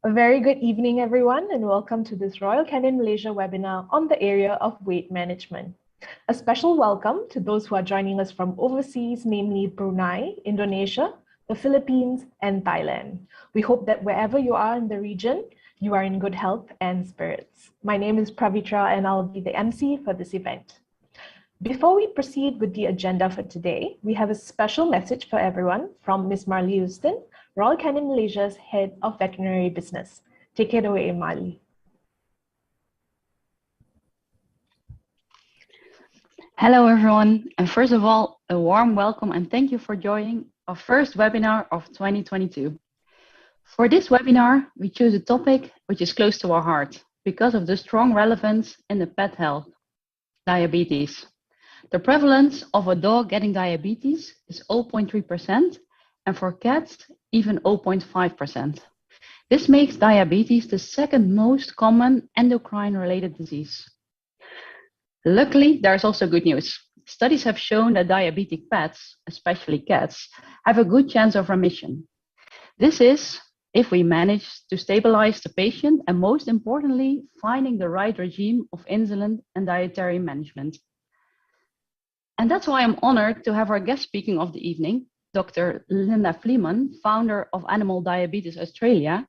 A very good evening, everyone, and welcome to this Royal Canin Malaysia webinar on the area of weight management. A special welcome to those who are joining us from overseas, namely Brunei, Indonesia, the Philippines, and Thailand. We hope that wherever you are in the region, you are in good health and spirits. My name is Pravitra, and I'll be the MC for this event. Before we proceed with the agenda for today, we have a special message for everyone from Ms. Marley Houston, Royal Canin Malaysia's Head of Veterinary Business. Take it away, Marley. Hello, everyone. And first of all, a warm welcome and thank you for joining our first webinar of 2022. For this webinar, we chose a topic which is close to our heart because of the strong relevance in the pet health, diabetes. The prevalence of a dog getting diabetes is 0.3%, and for cats, even 0.5%. This makes diabetes the second most common endocrine-related disease. Luckily, there's also good news. Studies have shown that diabetic pets, especially cats, have a good chance of remission. This is if we manage to stabilize the patient and, most importantly, finding the right regime of insulin and dietary management. And that's why I'm honored to have our guest speaking of the evening, Dr. Linda Fleeman, founder of Animal Diabetes Australia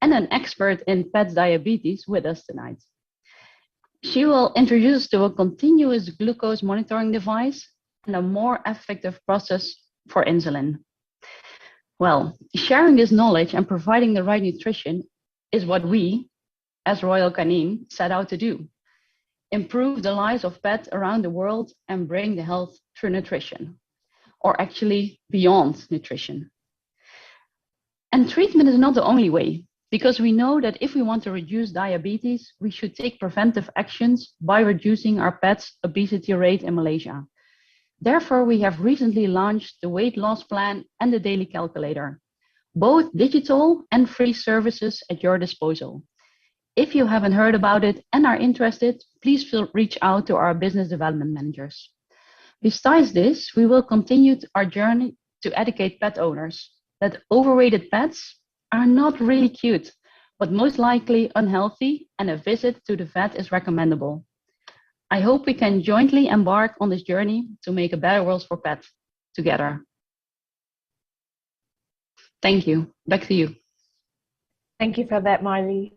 and an expert in pet diabetes, with us tonight. She will introduce us to a continuous glucose monitoring device and a more effective process for insulin. Well, sharing this knowledge and providing the right nutrition is what we, as Royal Canin, set out to do. Improve the lives of pets around the world and bring the health through nutrition, or actually beyond nutrition. And treatment is not the only way, because we know that if we want to reduce diabetes, we should take preventive actions by reducing our pets' obesity rate in Malaysia. Therefore, we have recently launched the weight loss plan and the daily calculator, both digital and free services at your disposal. If you haven't heard about it and are interested, please reach out to our business development managers. Besides this, we will continue our journey to educate pet owners that overweighted pets are not really cute, but most likely unhealthy, and a visit to the vet is recommendable. I hope we can jointly embark on this journey to make a better world for pets together. Thank you. Back to you. Thank you for that, Marley.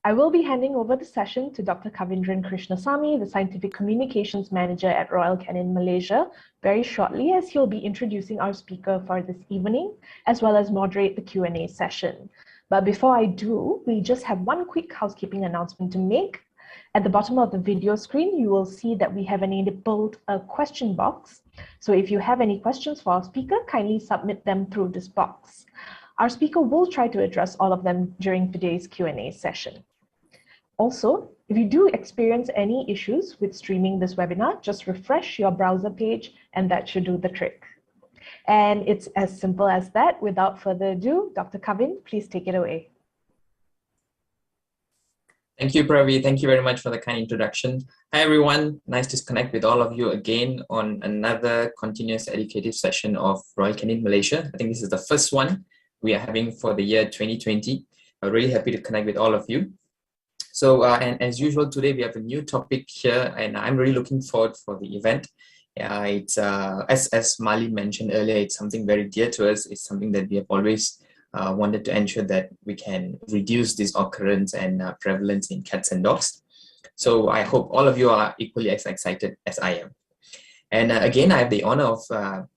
I will be handing over the session to Dr. Kavindran Krishnasamy, the Scientific Communications Manager at Royal Canin Malaysia, very shortly, as he'll be introducing our speaker for this evening, as well as moderate the Q&A session. But before I do, we just have one quick housekeeping announcement to make. At the bottom of the video screen, you will see that we have enabled a question box. So if you have any questions for our speaker, kindly submit them through this box. Our speaker will try to address all of them during today's Q&A session. Also, if you do experience any issues with streaming this webinar, just refresh your browser page and that should do the trick. And it's as simple as that. Without further ado, Dr. Kavin, please take it away. Thank you, Pravi. Thank you very much for the kind introduction. Hi, everyone. Nice to connect with all of you again on another continuous educative session of Royal Canin Malaysia. I think this is the first one we are having for the year 2020. I'm really happy to connect with all of you. So, and as usual, today we have a new topic here, and I'm really looking forward for the event. It's as Marley mentioned earlier, it's something very dear to us. It's something that we have always wanted to ensure that we can reduce this occurrence and prevalence in cats and dogs. So I hope all of you are equally as excited as I am. And again, I have the honor of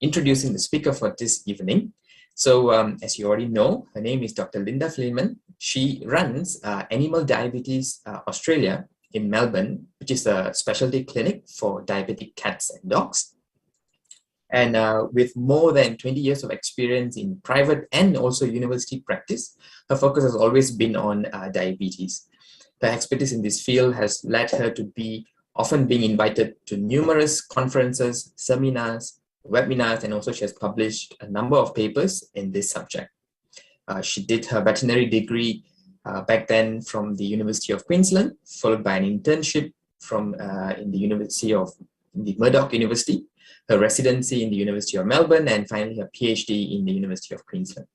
introducing the speaker for this evening. So as you already know, her name is Dr. Linda Fleeman. She runs Animal Diabetes Australia in Melbourne, which is a specialty clinic for diabetic cats and dogs. And with more than 20 years of experience in private and also university practice, her focus has always been on diabetes. Her expertise in this field has led her to be often being invited to numerous conferences, seminars, webinars, and also she has published a number of papers in this subject. She did her veterinary degree back then from the University of Queensland, followed by an internship from in the Murdoch University, her residency in the University of Melbourne, and finally her PhD in the University of Queensland.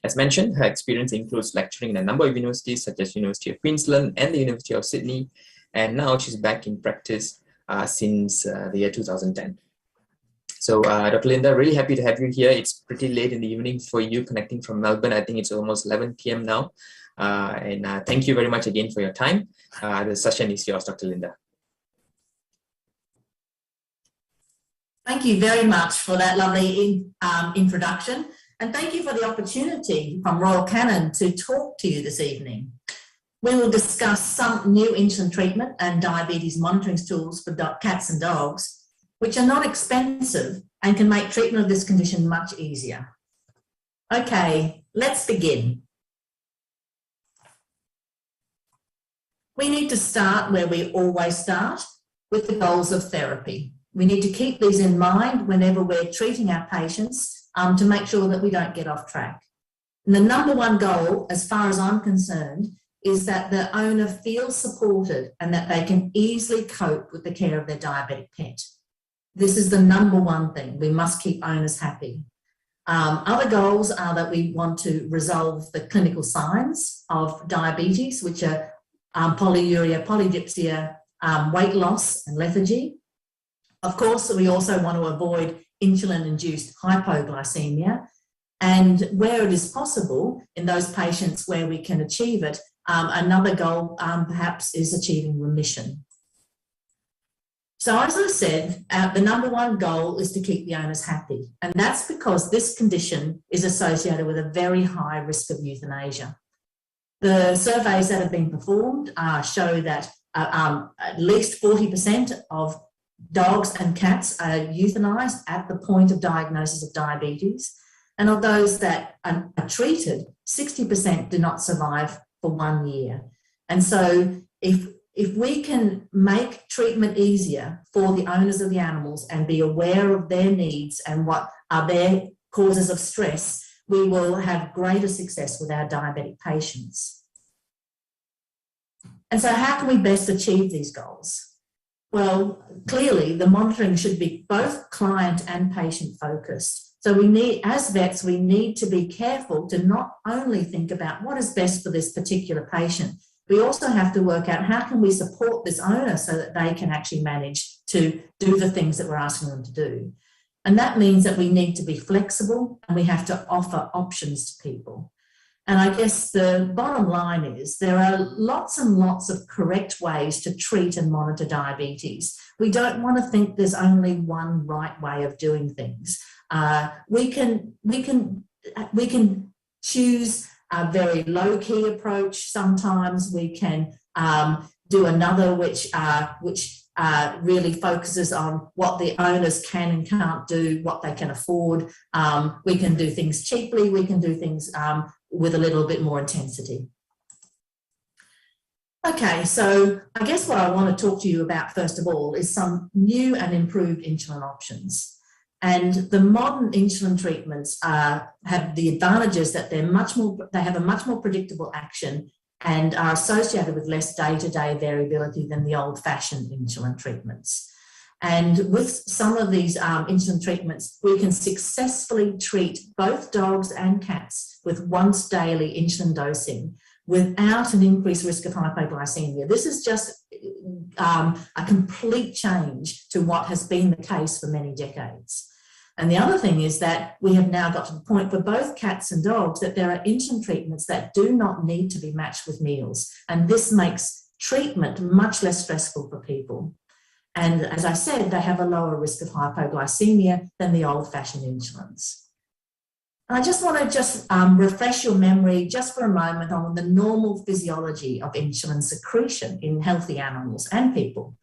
As mentioned, her experience includes lecturing in a number of universities such as University of Queensland and the University of Sydney, and now she's back in practice since the year 2010. So Dr. Linda, really happy to have you here. It's pretty late in the evening for you connecting from Melbourne. I think it's almost 11 p.m. now. And thank you very much again for your time. The session is yours, Dr. Linda. Thank you very much for that lovely introduction. And thank you for the opportunity from Royal Canin to talk to you this evening. We will discuss some new insulin treatment and diabetes monitoring tools for cats and dogs, which are not expensive and can make treatment of this condition much easier. Okay, let's begin. We need to start where we always start, with the goals of therapy. We need to keep these in mind whenever we're treating our patients to make sure that we don't get off track. And the number one goal, as far as I'm concerned, is that the owner feels supported and that they can easily cope with the care of their diabetic pet. This is the number one thing. We must keep owners happy. Other goals are that we want to resolve the clinical signs of diabetes, which are polyuria, polydipsia, weight loss and lethargy. Of course, we also want to avoid insulin-induced hypoglycemia, and where it is possible, in those patients where we can achieve it, another goal perhaps is achieving remission. So as I said, the number one goal is to keep the owners happy, and that's because this condition is associated with a very high risk of euthanasia. The surveys that have been performed show that at least 40% of dogs and cats are euthanized at the point of diagnosis of diabetes. And of those that are treated, 60% do not survive for 1 year. And so if we can make treatment easier for the owners of the animals and be aware of their needs and what are their causes of stress, we will have greater success with our diabetic patients. And so how can we best achieve these goals? Well, clearly the monitoring should be both client and patient focused. So we need, as vets, we need to be careful to not only think about what is best for this particular patient, we also have to work out how can we support this owner so that they can actually manage to do the things that we're asking them to do. And that means that we need to be flexible and we have to offer options to people. And I guess the bottom line is there are lots and lots of correct ways to treat and monitor diabetes. We don't want to think there's only one right way of doing things. We can choose a very low-key approach. Sometimes we can do another which really focuses on what the owners can and can't do, what they can afford. We can do things cheaply. We can do things with a little bit more intensity. Okay, so I guess what I want to talk to you about first of all is some new and improved insulin options. And the modern insulin treatments have the advantages that they have a much more predictable action and are associated with less day-to-day variability than the old-fashioned insulin treatments. And with some of these insulin treatments, we can successfully treat both dogs and cats with once daily insulin dosing without an increased risk of hypoglycemia. This is just a complete change to what has been the case for many decades. And the other thing is that we have now got to the point for both cats and dogs that there are insulin treatments that do not need to be matched with meals. And this makes treatment much less stressful for people. And as I said, they have a lower risk of hypoglycemia than the old-fashioned insulins. I just want to refresh your memory just for a moment on the normal physiology of insulin secretion in healthy animals and people.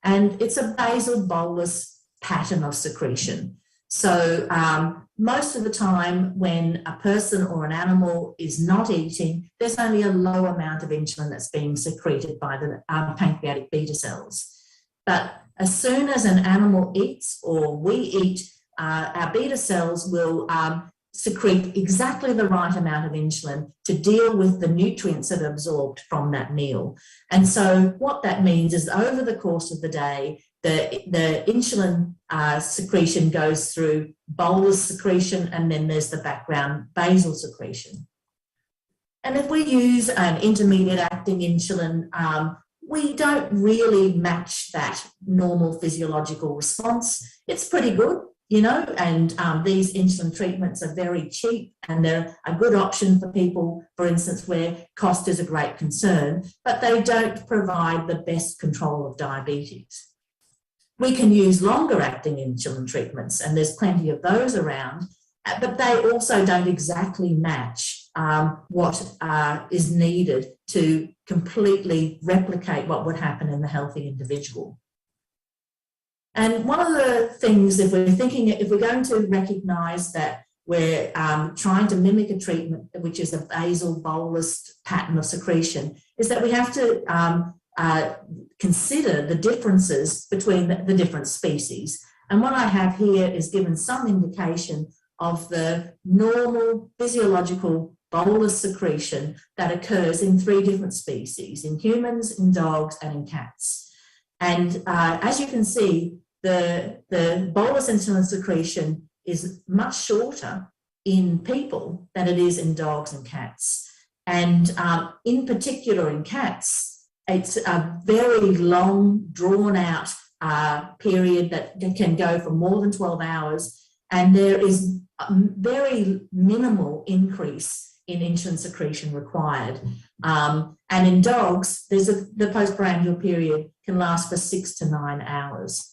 And it's a basal bolus pattern of secretion. So most of the time when a person or an animal is not eating, there's only a low amount of insulin that's being secreted by the pancreatic beta cells. But as soon as an animal eats or we eat, our beta cells will secrete exactly the right amount of insulin to deal with the nutrients that are absorbed from that meal. And so what that means is over the course of the day, the insulin secretion goes through bolus secretion, and then there's the background basal secretion. And if we use an intermediate acting insulin, we don't really match that normal physiological response. It's pretty good, you know, and these insulin treatments are very cheap, and they're a good option for people, for instance, where cost is a great concern, but they don't provide the best control of diabetes. We can use longer acting insulin treatments, and there's plenty of those around, but they also don't exactly match what is needed to completely replicate what would happen in the healthy individual. And one of the things, if we're going to recognise that we're trying to mimic a treatment which is a basal bolus pattern of secretion, is that we have to consider the differences between the different species. And what I have here is given some indication of the normal physiological bolus secretion that occurs in 3 different species, in humans, in dogs, and in cats. And as you can see, the bolus insulin secretion is much shorter in people than it is in dogs and cats. And in particular in cats, it's a very long, drawn-out period that can go for more than 12 hours, and there is a very minimal increase in insulin secretion required. And in dogs, the postprandial period can last for 6 to 9 hours.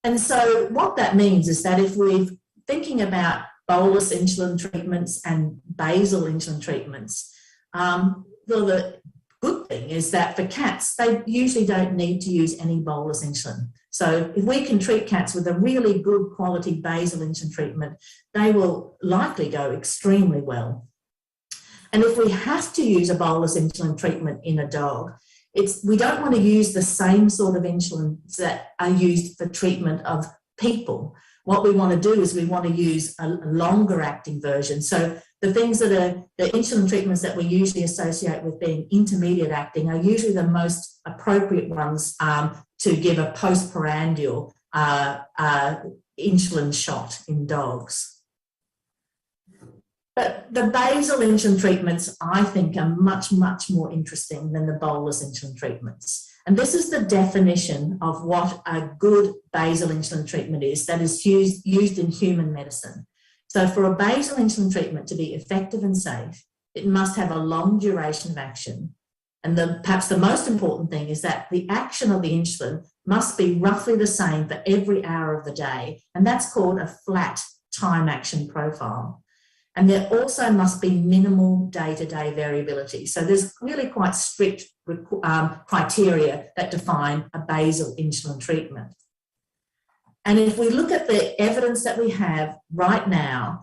And so what that means is that if we're thinking about bolus insulin treatments and basal insulin treatments, well, the good thing is that for cats, they usually don't need to use any bolus insulin. So if we can treat cats with a really good quality basal insulin treatment, they will likely go extremely well. And if we have to use a bolus insulin treatment in a dog, we don't want to use the same sort of insulins that are used for treatment of people. What we want to do is we want to use a longer acting version. So the things that are the insulin treatments that we usually associate with being intermediate acting are usually the most appropriate ones to give a postprandial insulin shot in dogs. But the basal insulin treatments, I think, are much, much more interesting than the bolus insulin treatments. And this is the definition of what a good basal insulin treatment is that is used in human medicine. So for a basal insulin treatment to be effective and safe, it must have a long duration of action. And perhaps the most important thing is that the action of the insulin must be roughly the same for every hour of the day. And that's called a flat time action profile. And there also must be minimal day-to-day variability. So there's really quite strict criteria that define a basal insulin treatment. And if we look at the evidence that we have right now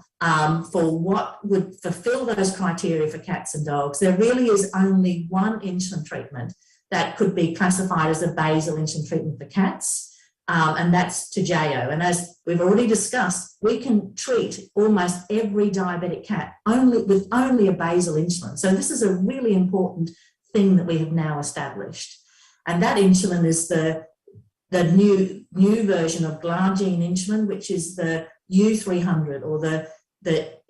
for what would fulfill those criteria for cats and dogs, there really is only one insulin treatment that could be classified as a basal insulin treatment for cats, and that's Toujeo. And as we've already discussed, we can treat almost every diabetic cat with only a basal insulin. So this is a really important thing that we have now established. And that insulin is the new version of glargine insulin, which is the U300, or the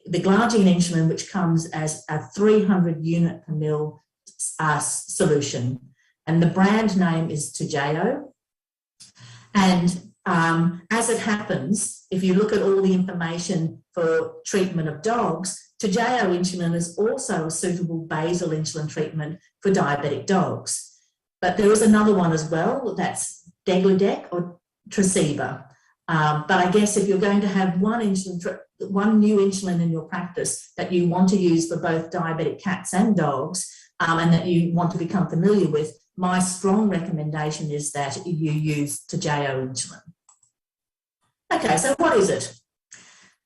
glargine insulin, which comes as a 300 unit per mil solution. And the brand name is Toujeo. And as it happens, if you look at all the information for treatment of dogs, Toujeo insulin is also a suitable basal insulin treatment for diabetic dogs. But there is another one as well, that's Degludec or Tresiba. But I guess if you're going to have one new insulin in your practice that you want to use for both diabetic cats and dogs, and that you want to become familiar with, my strong recommendation is that you use Toujeo insulin. Okay, so what is it?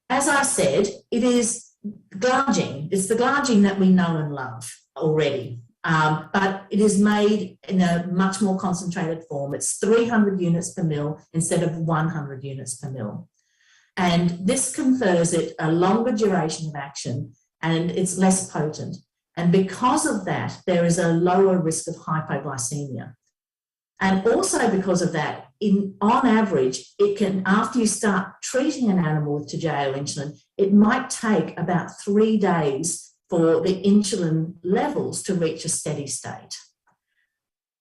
As I said, it is glargine. It's the glargine that we know and love already, but it is made in a much more concentrated form. It's 300 units per mil instead of 100 units per mil. And this confers it a longer duration of action, and it's less potent. And because of that, there is a lower risk of hypoglycemia. And also because of that, on average, it can, after you start treating an animal with Toujeo insulin, it might take about 3 days for the insulin levels to reach a steady state.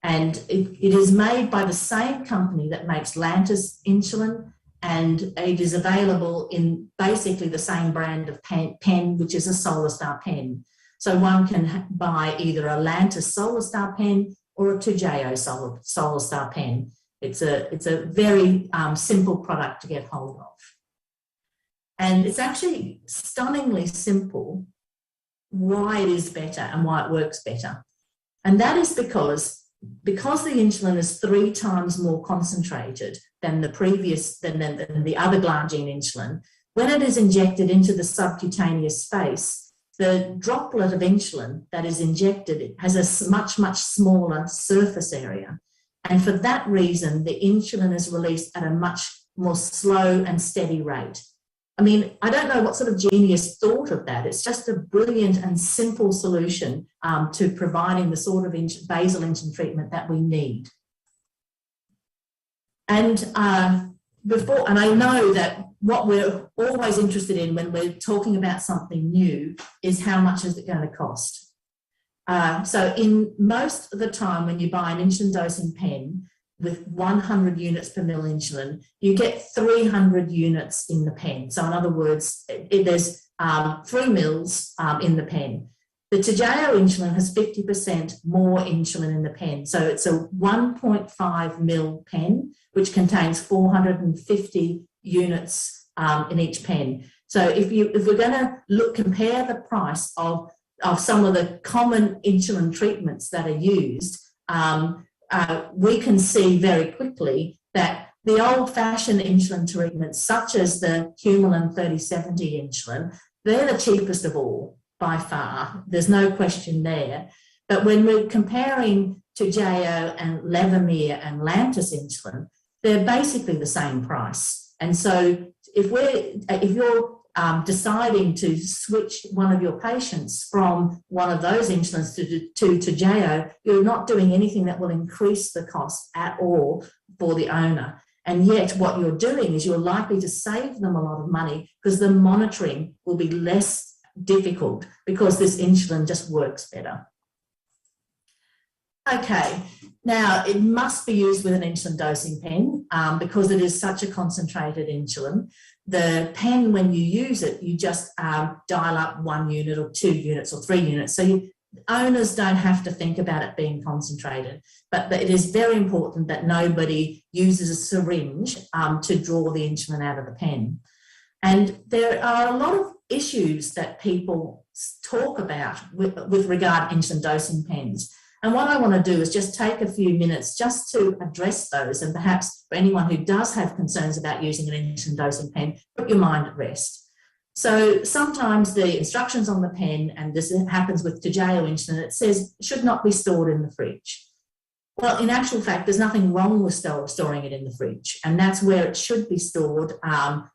And it is made by the same company that makes Lantus insulin, and it is available in basically the same brand of pen, which is a Solar Star pen. So one can buy either a Lantus Solar Star pen or a Toujeo Solar Star pen. It's a very simple product to get hold of. And it's actually stunningly simple why it is better and why it works better. And that is because the insulin is 3 times more concentrated than the previous, than the other glargine insulin. When it is injected into the subcutaneous space, the droplet of insulin that is injected has a much, much smaller surface area. And for that reason, the insulin is released at a much more slow and steady rate. I mean, I don't know what sort of genius thought of that. It's just a brilliant and simple solution to providing the sort of basal insulin treatment that we need. And I know that what we're always interested in when we're talking about something new is how much is it going to cost. So in most of the time when you buy an insulin dosing pen with 100 units per mil insulin, you get 300 units in the pen. So in other words, there's 3 mils in the pen. The Toujeo insulin has 50% more insulin in the pen. So it's a 1.5 mil pen, which contains 450 units in each pen. So if we're going to compare the price of some of the common insulin treatments that are used, we can see very quickly that the old-fashioned insulin treatments, such as the Humulin 3070 insulin, they're the cheapest of all by far. There's no question there. But when we're comparing Toujeo and Levemir and Lantus insulin, they're basically the same price. And so if you're deciding to switch one of your patients from one of those insulins to Toujeo, you're not doing anything that will increase the cost at all for the owner. And yet what you're doing is you're likely to save them a lot of money because the monitoring will be less difficult because this insulin just works better. Okay, now it must be used with an insulin dosing pen because it is such a concentrated insulin. The pen, when you use it, you just dial up 1 unit or 2 units or 3 units. So owners don't have to think about it being concentrated. But it is very important that nobody uses a syringe to draw the insulin out of the pen. And there are a lot of issues that people talk about with regard to insulin dosing pens. And what I want to do is just take a few minutes just to address those, and perhaps for anyone who does have concerns about using an insulin dosing pen, put your mind at rest. So sometimes the instructions on the pen, and this happens with Toujeo insulin, it says it should not be stored in the fridge. Well, in actual fact, there's nothing wrong with storing it in the fridge, and that's where it should be stored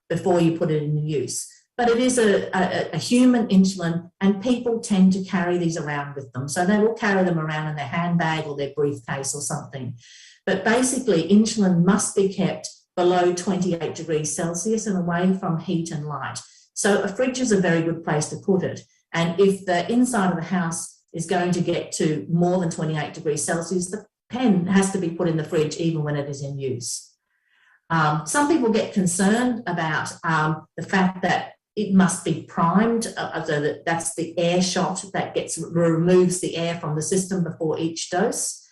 before you put it in use. But it is a human insulin, and people tend to carry these around with them. So they will carry them around in their handbag or their briefcase or something. But basically, insulin must be kept below 28 degrees Celsius and away from heat and light. So a fridge is a very good place to put it. And if the inside of the house is going to get to more than 28 degrees Celsius, the pen has to be put in the fridge even when it is in use. Some people get concerned about the fact that it must be primed, so that's the air shot that removes the air from the system before each dose.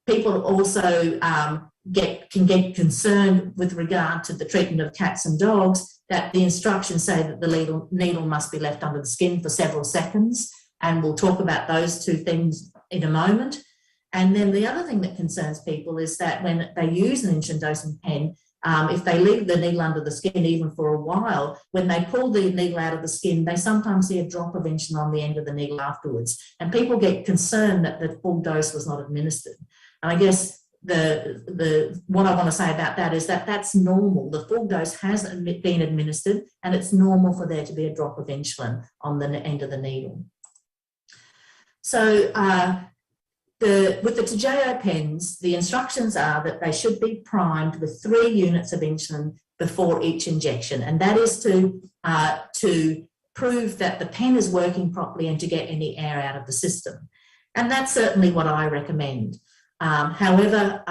People also can get concerned with regard to the treatment of cats and dogs, that the instructions say that the needle must be left under the skin for several seconds, and we'll talk about those 2 things in a moment. And then the other thing that concerns people is that when they use an insulin dosing pen, if they leave the needle under the skin even for a while, when they pull the needle out of the skin, they sometimes see a drop of insulin on the end of the needle afterwards. And people get concerned that the full dose was not administered. And I guess what I want to say about that is that that's normal. The full dose has been administered, and it's normal for there to be a drop of insulin on the end of the needle. So with the Toujeo pens, the instructions are that they should be primed with 3 units of insulin before each injection, and that is to prove that the pen is working properly and to get any air out of the system. And that's certainly what I recommend. However,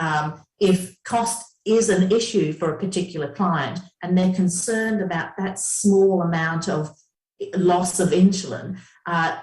if cost is an issue for a particular client and they're concerned about that small amount of loss of insulin,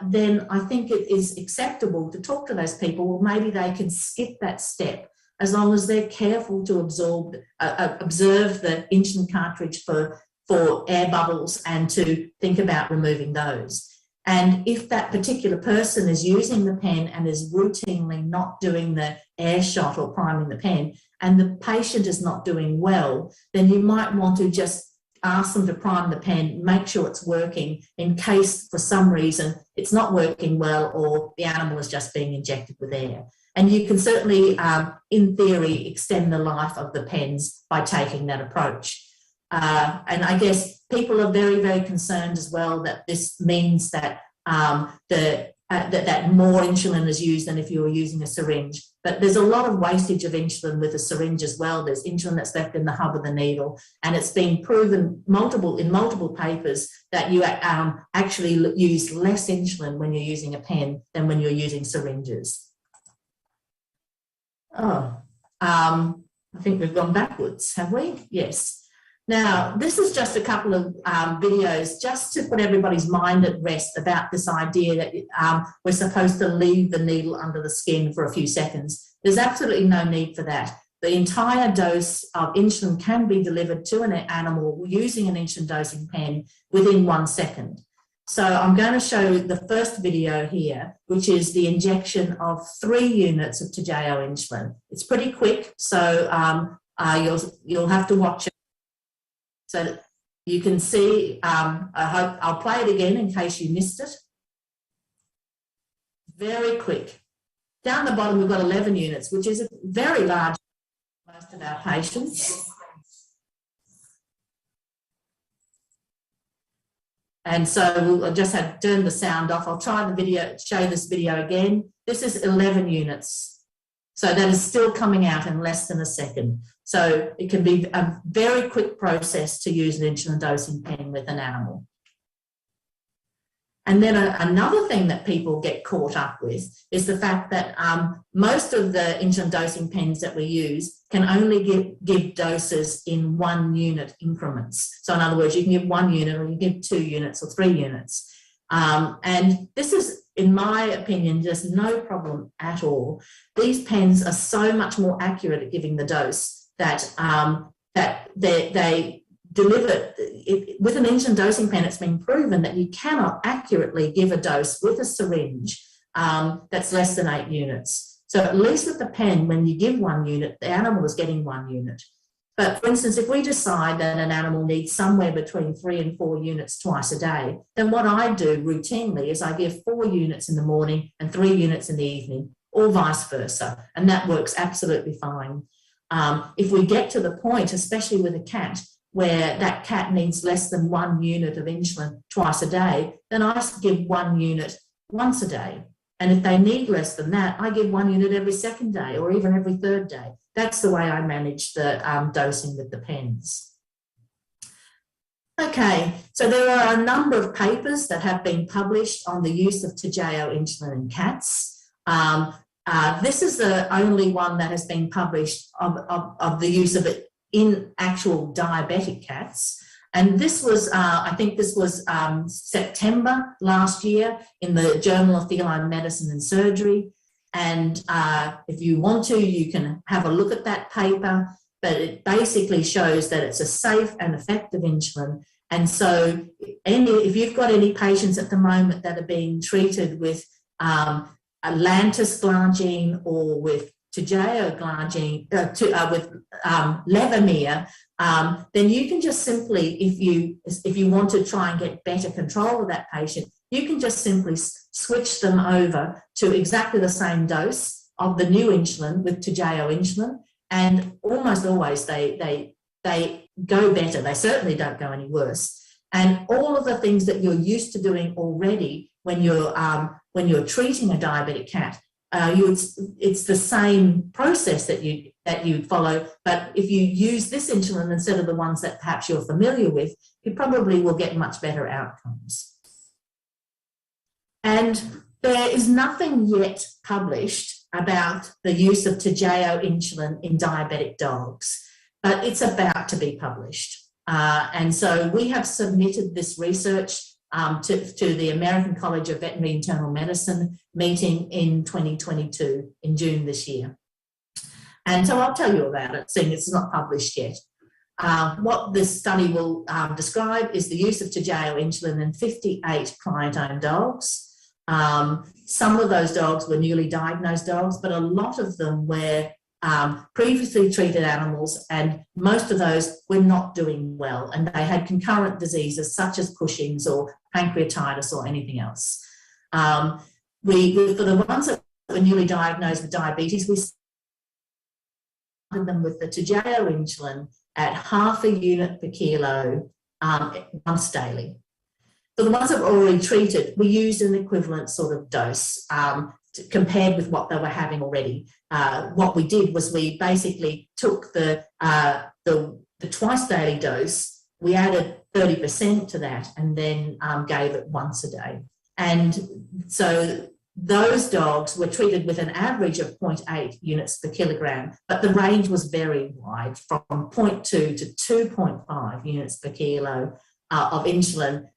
then I think it is acceptable to talk to those people. Well, maybe they can skip that step as long as they're careful to observe the insulin cartridge for air bubbles and to think about removing those. And if that particular person is using the pen and is routinely not doing the air shot or priming the pen, and the patient is not doing well, then you might want to just ask them to prime the pen, make sure it's working in case for some reason it's not working well or the animal is just being injected with air. And you can certainly, in theory, extend the life of the pens by taking that approach. And I guess people are very, very concerned as well that this means that that more insulin is used than if you were using a syringe. But there's a lot of wastage of insulin with a syringe as well. There's insulin that's left in the hub of the needle, and it's been proven in multiple papers that you actually use less insulin when you're using a pen than when you're using syringes. I think we've gone backwards, have we? Yes. Now, this is just a couple of videos just to put everybody's mind at rest about this idea that we're supposed to leave the needle under the skin for a few seconds. There's absolutely no need for that. The entire dose of insulin can be delivered to an animal using an insulin dosing pen within 1 second. So I'm going to show the first video here, which is the injection of 3 units of Toujeo insulin. It's pretty quick, so you'll have to watch it. So you can see, I'll play it again in case you missed it. Very quick. Down the bottom, we've got 11 units, which is a very large for most of our patients. And so we'll just have to turn the sound off. I'll try the video, show this video again. This is 11 units. So that is still coming out in less than a second. So it can be a very quick process to use an insulin dosing pen with an animal. And then another thing that people get caught up with is the fact that most of the insulin dosing pens that we use can only give doses in 1 unit increments. So in other words, you can give 1 unit or you can give 2 units or 3 units. And this is, in my opinion, just no problem at all. These pens are so much more accurate at giving the dose that they deliver it. With an insulin dosing pen, it's been proven that you cannot accurately give a dose with a syringe that's less than 8 units. So at least with the pen, when you give 1 unit, the animal is getting 1 unit. But for instance, if we decide that an animal needs somewhere between 3 and 4 units twice a day, then what I do routinely is I give 4 units in the morning and 3 units in the evening, or vice versa. And that works absolutely fine. If we get to the point, especially with a cat, where that cat needs less than 1 unit of insulin twice a day, then I give 1 unit once a day. And if they need less than that, I give 1 unit every second day or even every third day. That's the way I manage the dosing with the pens. Okay, so there are a number of papers that have been published on the use of Toujeo insulin in cats. This is the only one that has been published of the use of it in actual diabetic cats. And this was, I think this was September last year in the Journal of Feline Medicine and Surgery. And if you want to, you can have a look at that paper, but it basically shows that it's a safe and effective insulin. And so if you've got any patients at the moment that are being treated with Lantus glargine or with Toujeo glargine, with Levemir, then you can just simply, if you want to try and get better control of that patient, you can just simply switch them over to exactly the same dose of the new insulin with Toujeo insulin, and almost always they go better. They certainly don't go any worse. And all of the things that you're used to doing already when you're treating a diabetic cat, it's the same process that you follow, but if you use this insulin instead of the ones that perhaps you're familiar with, you probably will get much better outcomes. And there is nothing yet published about the use of Toujeo insulin in diabetic dogs, but it's about to be published. And so we have submitted this research to the American College of Veterinary Internal Medicine meeting in 2022, in June this year. And so I'll tell you about it, seeing it's not published yet. What this study will describe is the use of Toujeo insulin in 58 client-owned dogs. Some of those dogs were newly diagnosed dogs, but a lot of them were previously treated animals, and most of those were not doing well, and they had concurrent diseases such as Cushing's or pancreatitis or anything else. For the ones that were newly diagnosed with diabetes, we started them with the Toujeo insulin at 0.5 unit per kilo once daily. For the ones that were already treated, we used an equivalent sort of dose compared with what they were having already. What we did was we basically took the twice daily dose, we added 30% to that, and then gave it once a day. And so those dogs were treated with an average of 0.8 units per kilogram, but the range was very wide, from 0.2 to 2.5 units per kilo of insulin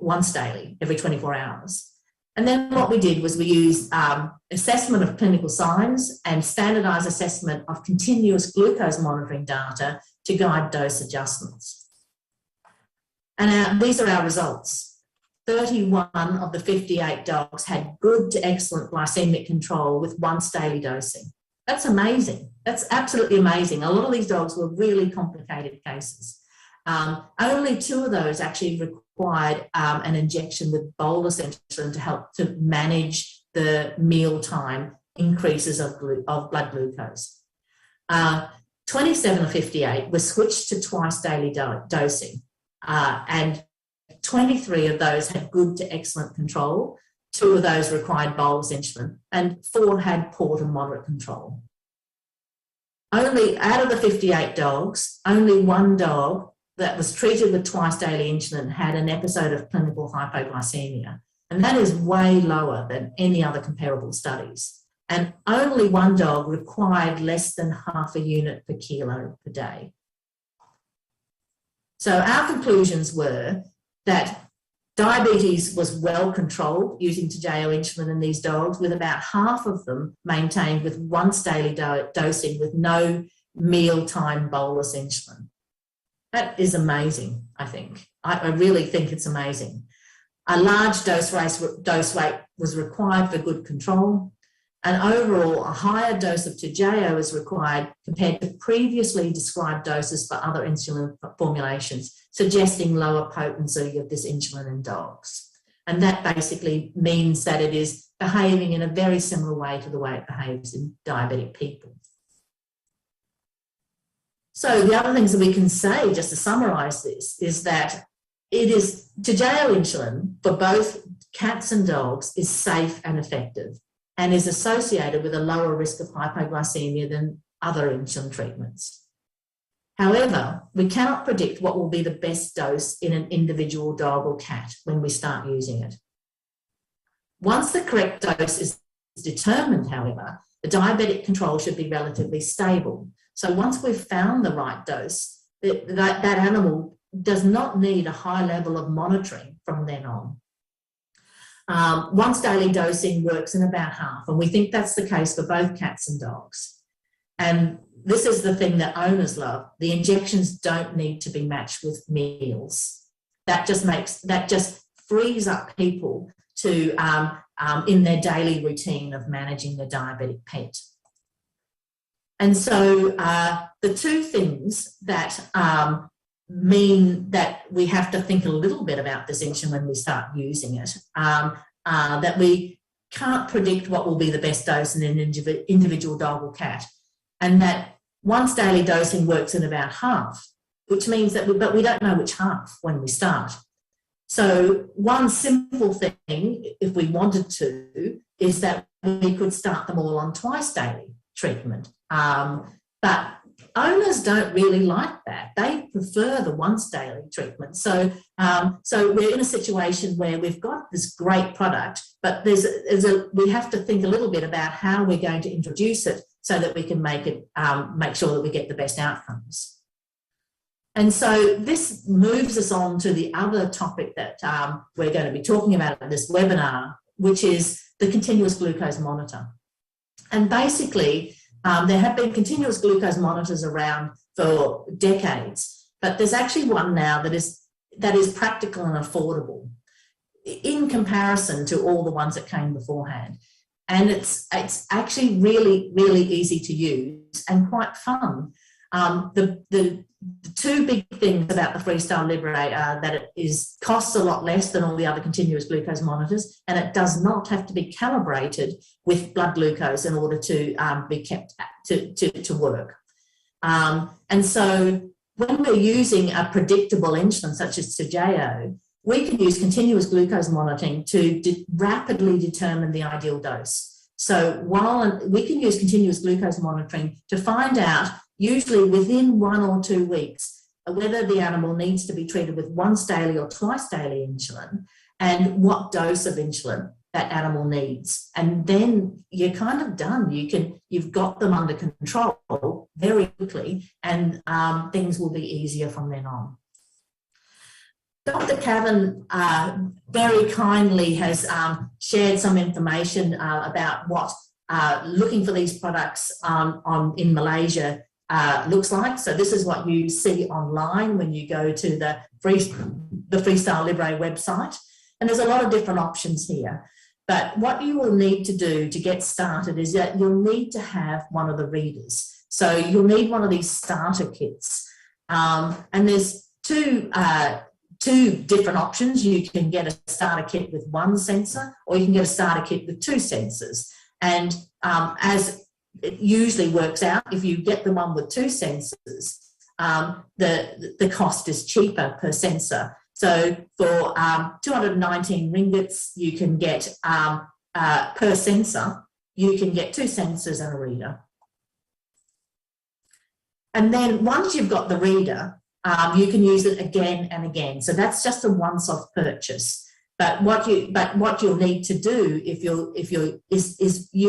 once daily, every 24 hours. And then what we did was we used assessment of clinical signs and standardised assessment of continuous glucose monitoring data to guide dose adjustments. And these are our results. 31 of the 58 dogs had good to excellent glycemic control with once daily dosing. That's amazing. That's absolutely amazing. A lot of these dogs were really complicated cases. Only 2 of those actually required an injection with bolus insulin to help to manage the mealtime increases of blood glucose. 27 of 58 were switched to twice daily dosing, and 23 of those had good to excellent control. 2 of those required bolus insulin, and 4 had poor to moderate control. Only out of the 58 dogs, only 1 dog that was treated with twice daily insulin had an episode of clinical hypoglycemia, and that is way lower than any other comparable studies. And only 1 dog required less than 0.5 unit per kilo per day. So our conclusions were that diabetes was well controlled using Toujeo insulin in these dogs, with about half of them maintained with once daily dosing with no mealtime bolus insulin. That is amazing, I think. I really think it's amazing. A large dose rate was required for good control, and overall a higher dose of Toujeo is required compared to previously described doses for other insulin formulations, suggesting lower potency of this insulin in dogs. And that basically means that it is behaving in a very similar way to the way it behaves in diabetic people. So the other things that we can say, just to summarise this, is that Toujeo insulin for both cats and dogs is safe and effective, and is associated with a lower risk of hypoglycemia than other insulin treatments. However, we cannot predict what will be the best dose in an individual dog or cat when we start using it. Once the correct dose is determined, however, the diabetic control should be relatively stable. So once we've found the right dose, that animal does not need a high level of monitoring from then on. Once daily dosing works in about half, and we think that's the case for both cats and dogs. And this is the thing that owners love. The injections don't need to be matched with meals. That just frees up people to in their daily routine of managing their diabetic pet. And so the 2 things that mean that we have to think a little bit about this insulin when we start using it, that we can't predict what will be the best dose in an individual dog or cat, and that once daily dosing works in about half, which means that but we don't know which half when we start. So one simple thing, if we wanted to, is that we could start them all on twice daily treatment. But owners don't really like that. They prefer the once daily treatment. So we're in a situation where we've got this great product, but we have to think a little bit about how we're going to introduce it so that we can make sure that we get the best outcomes. And so this moves us on to the other topic that we're going to be talking about in this webinar, which is the continuous glucose monitor. And basically, there have been continuous glucose monitors around for decades, but there's actually one now that is practical and affordable in comparison to all the ones that came beforehand. And it's actually really, really easy to use and quite fun. The two big things about the Freestyle Libre are that it costs a lot less than all the other continuous glucose monitors, and it does not have to be calibrated with blood glucose in order to be kept to work. And so when we're using a predictable insulin such as Toujeo, we can use continuous glucose monitoring to rapidly determine the ideal dose. So while we can use continuous glucose monitoring to find out, usually within 1 or 2 weeks, whether the animal needs to be treated with once daily or twice daily insulin and what dose of insulin that animal needs. And then you're kind of done. You've got them under control very quickly, and things will be easier from then on. Dr. Cavan very kindly has shared some information about what looking for these products in Malaysia looks like. So this is what you see online when you go to the Freestyle Libre website. And there's a lot of different options here. But what you will need to do to get started is that you'll need to have one of the readers. So you'll need one of these starter kits. And there's two different options. You can get a starter kit with one sensor, or you can get a starter kit with 2 sensors. And as it usually works out, if you get the one with 2 sensors, the cost is cheaper per sensor. So for 219 ringgits, you can get per sensor, you can get 2 sensors and a reader. And then once you've got the reader, you can use it again and again. So that's just a once-off purchase. But what you'll need to do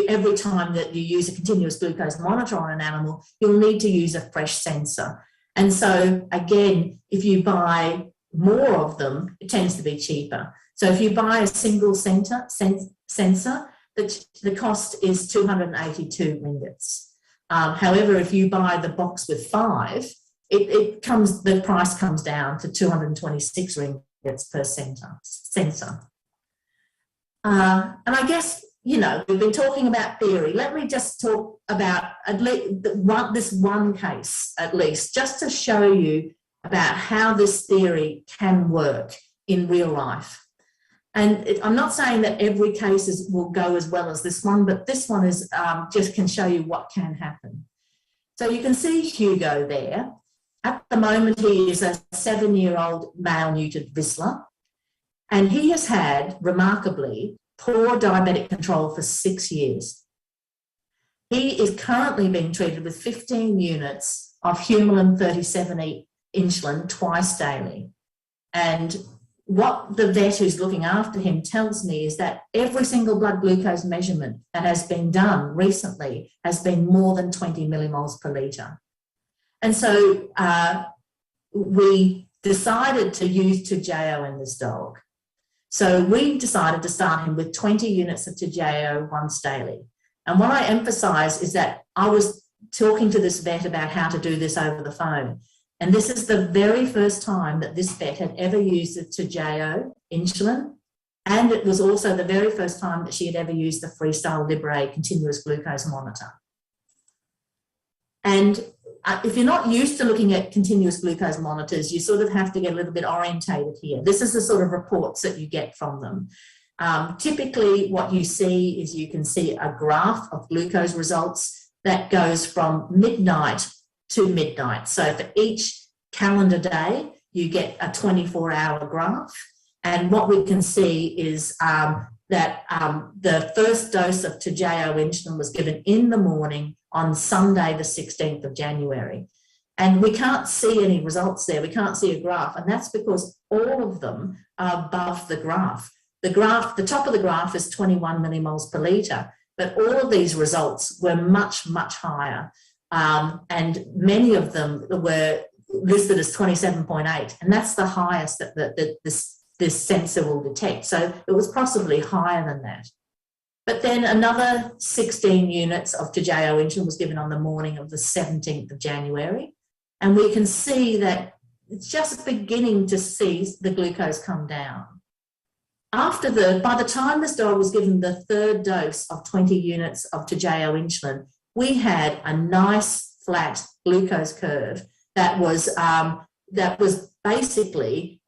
every time that you use a continuous glucose monitor on an animal, you'll need to use a fresh sensor. And so again, if you buy more of them, it tends to be cheaper. So if you buy a single sensor, the cost is 282 ringgits. However, if you buy the box with 5, the price comes down to 226 ringgits per sensor. And I guess, we've been talking about theory. Let me just talk about at least this one case, at least, just to show you about how this theory can work in real life. And I'm not saying that every case will go as well as this one, but this one is just can show you what can happen. So you can see Hugo there. At the moment, he is a 7-year-old male-neutered Whistler, and he has had, remarkably, poor diabetic control for 6 years. He is currently being treated with 15 units of Humulin 37E insulin twice daily. And what the vet who's looking after him tells me is that every single blood glucose measurement that has been done recently has been more than 20 millimoles per litre. And so we decided to use Toujeo in this dog. So we decided to start him with 20 units of Toujeo once daily. And what I emphasise is that I was talking to this vet about how to do this over the phone. And this is the very first time that this vet had ever used the Toujeo insulin. And it was also the very first time that she had ever used the Freestyle Libre continuous glucose monitor. And if you're not used to looking at continuous glucose monitors, you sort of have to get a little bit orientated here. This is the sort of reports that you get from them. Typically, what you see is you can see a graph of glucose results that goes from midnight to midnight. So for each calendar day, you get a 24-hour graph. And what we can see is that the first dose of Toujeo insulin was given in the morning on Sunday, the 16th of January. And we can't see any results there. We can't see a graph. And that's because all of them are above the graph. The top of the graph is 21 millimoles per litre, but all of these results were much, much higher. And many of them were listed as 27.8. And that's the highest that this sensor will detect. So it was possibly higher than that. But then another 16 units of Toujeo insulin was given on the morning of the 17th of January. And we can see that it's just beginning to see the glucose come down. By the time this dog was given the third dose of 20 units of Toujeo insulin, we had a nice flat glucose curve that was basically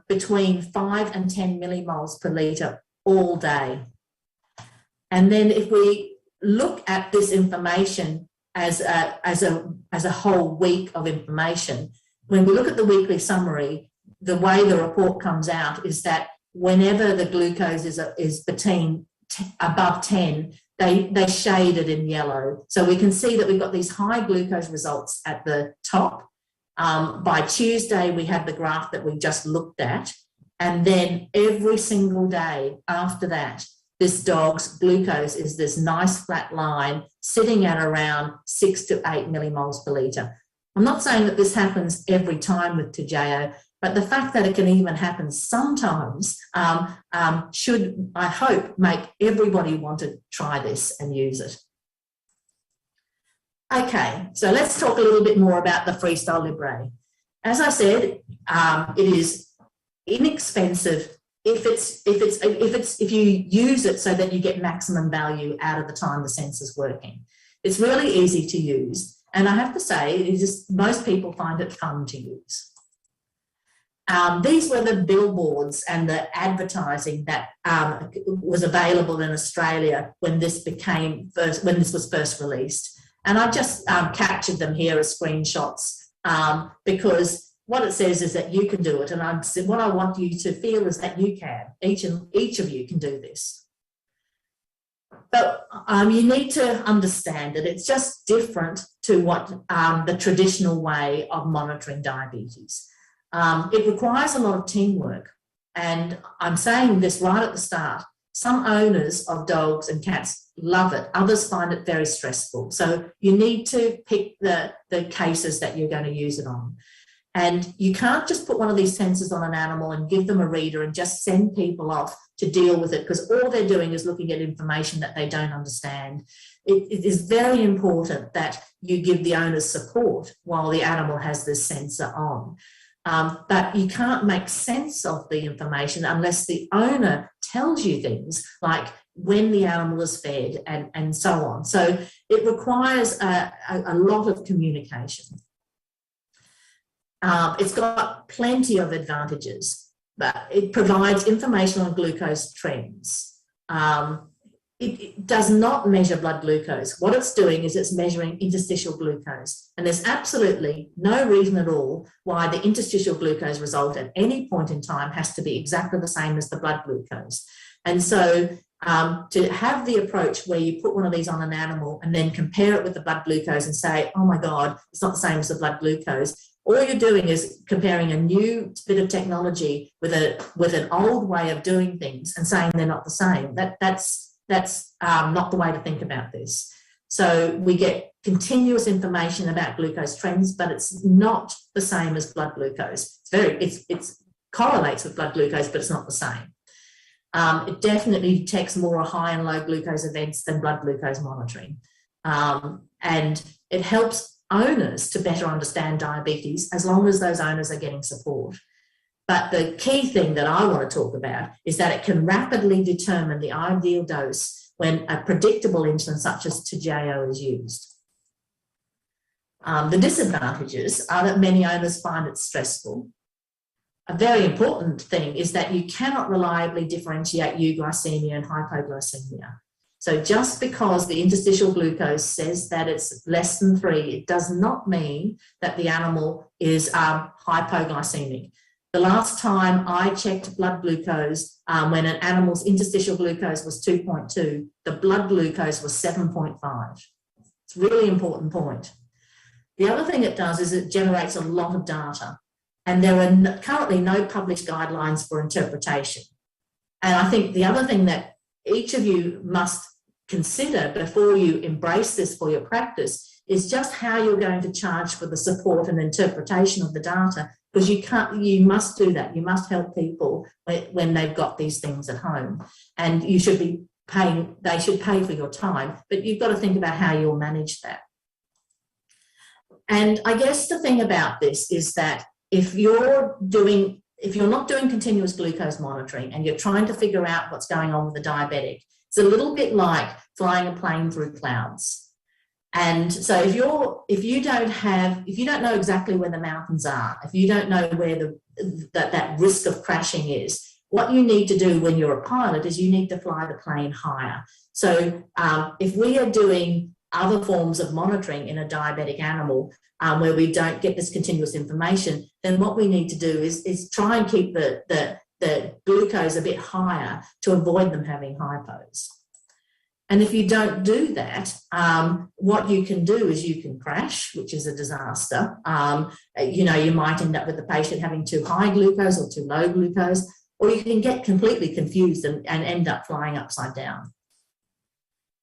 between 5 and 10 millimoles per litre all day. And then if we look at this information as a whole week of information, when we look at the weekly summary, the way the report comes out is that whenever the glucose is above 10, they shade it in yellow. So we can see that we've got these high glucose results at the top. By Tuesday, we had the graph that we just looked at. And then every single day after that, this dog's glucose is this nice flat line sitting at around 6 to 8 millimoles per litre. I'm not saying that this happens every time with Toujeo, but the fact that it can even happen sometimes should, I hope, make everybody want to try this and use it. Okay, so let's talk a little bit more about the Freestyle Libre. As I said, it is inexpensive if you use it so that you get maximum value out of the time the sensor's working. It's really easy to use, and I have to say, most people find it fun to use. These were the billboards and the advertising that was available in Australia when this was first released. And I've just captured them here as screenshots because what it says is that you can do it. And what I want you to feel is that you can. Each of you can do this. But you need to understand that it's just different to what the traditional way of monitoring diabetes. It requires a lot of teamwork. And I'm saying this right at the start. Some owners of dogs and cats love it. Others find it very stressful. So you need to pick the cases that you're going to use it on. And you can't just put one of these sensors on an animal and give them a reader and just send people off to deal with it, because all they're doing is looking at information that they don't understand. It is very important that you give the owners support while the animal has this sensor on. But you can't make sense of the information unless the owner tells you things like when the animal is fed and so on. So it requires a lot of communication. It's got plenty of advantages, but it provides information on glucose trends. It does not measure blood glucose. What it's doing is it's measuring interstitial glucose. And there's absolutely no reason at all why the interstitial glucose result at any point in time has to be exactly the same as the blood glucose. And so to have the approach where you put one of these on an animal and then compare it with the blood glucose and say, oh my God, it's not the same as the blood glucose, all you're doing is comparing a new bit of technology with an old way of doing things and saying they're not the same. That's not the way to think about this. So we get continuous information about glucose trends, but it's not the same as blood glucose. It correlates with blood glucose, but it's not the same. It definitely detects more high and low glucose events than blood glucose monitoring. And it helps owners to better understand diabetes as long as those owners are getting support. But the key thing that I want to talk about is that it can rapidly determine the ideal dose when a predictable insulin such as Toujeo is used. The disadvantages are that many owners find it stressful. A very important thing is that you cannot reliably differentiate euglycemia and hypoglycemia. So just because the interstitial glucose says that it's less than 3, it does not mean that the animal is hypoglycemic. The last time I checked blood glucose, when an animal's interstitial glucose was 2.2, the blood glucose was 7.5. It's a really important point. The other thing it does is it generates a lot of data, and there are currently no published guidelines for interpretation. And I think the other thing that each of you must consider before you embrace this for your practice is just how you're going to charge for the support and interpretation of the data, because you must do that. You must help people when they've got these things at home, and you should be paying, they should pay for your time, but you've got to think about how you'll manage that. And I guess the thing about this is that if you're not doing continuous glucose monitoring and you're trying to figure out what's going on with the diabetic, it's a little bit like flying a plane through clouds. And so if you don't know exactly where the mountains are, if you don't know where that risk of crashing is, what you need to do when you're a pilot is you need to fly the plane higher. So if we are doing other forms of monitoring in a diabetic animal where we don't get this continuous information, then what we need to do is try and keep the glucose a bit higher to avoid them having hypos. And if you don't do that, what you can do is you can crash, which is a disaster. You might end up with the patient having too high glucose or too low glucose, or you can get completely confused and end up flying upside down.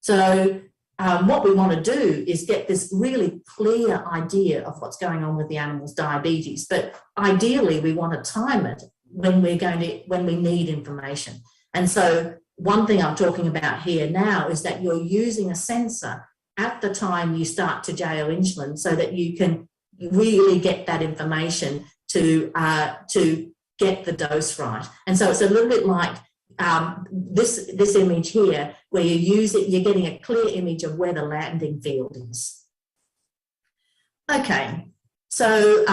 So what we want to do is get this really clear idea of what's going on with the animal's diabetes, but ideally we want to time it when we need information. And so one thing I'm talking about here now is that you're using a sensor at the time you start to jail insulin so that you can really get that information to get the dose right. And so it's a little bit like this image here, where you're getting a clear image of where the landing field is. Okay, so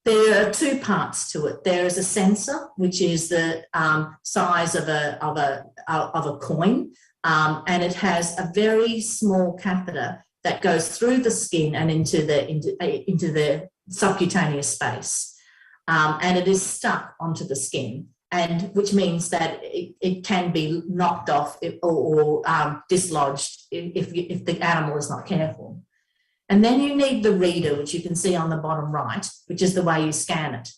there are two parts to it. There is a sensor, which is the size of a coin, and it has a very small catheter that goes through the skin and into the subcutaneous space, and it is stuck onto the skin, and which means that it can be knocked off or dislodged if the animal is not careful. And then you need the reader, which you can see on the bottom right, which is the way you scan it.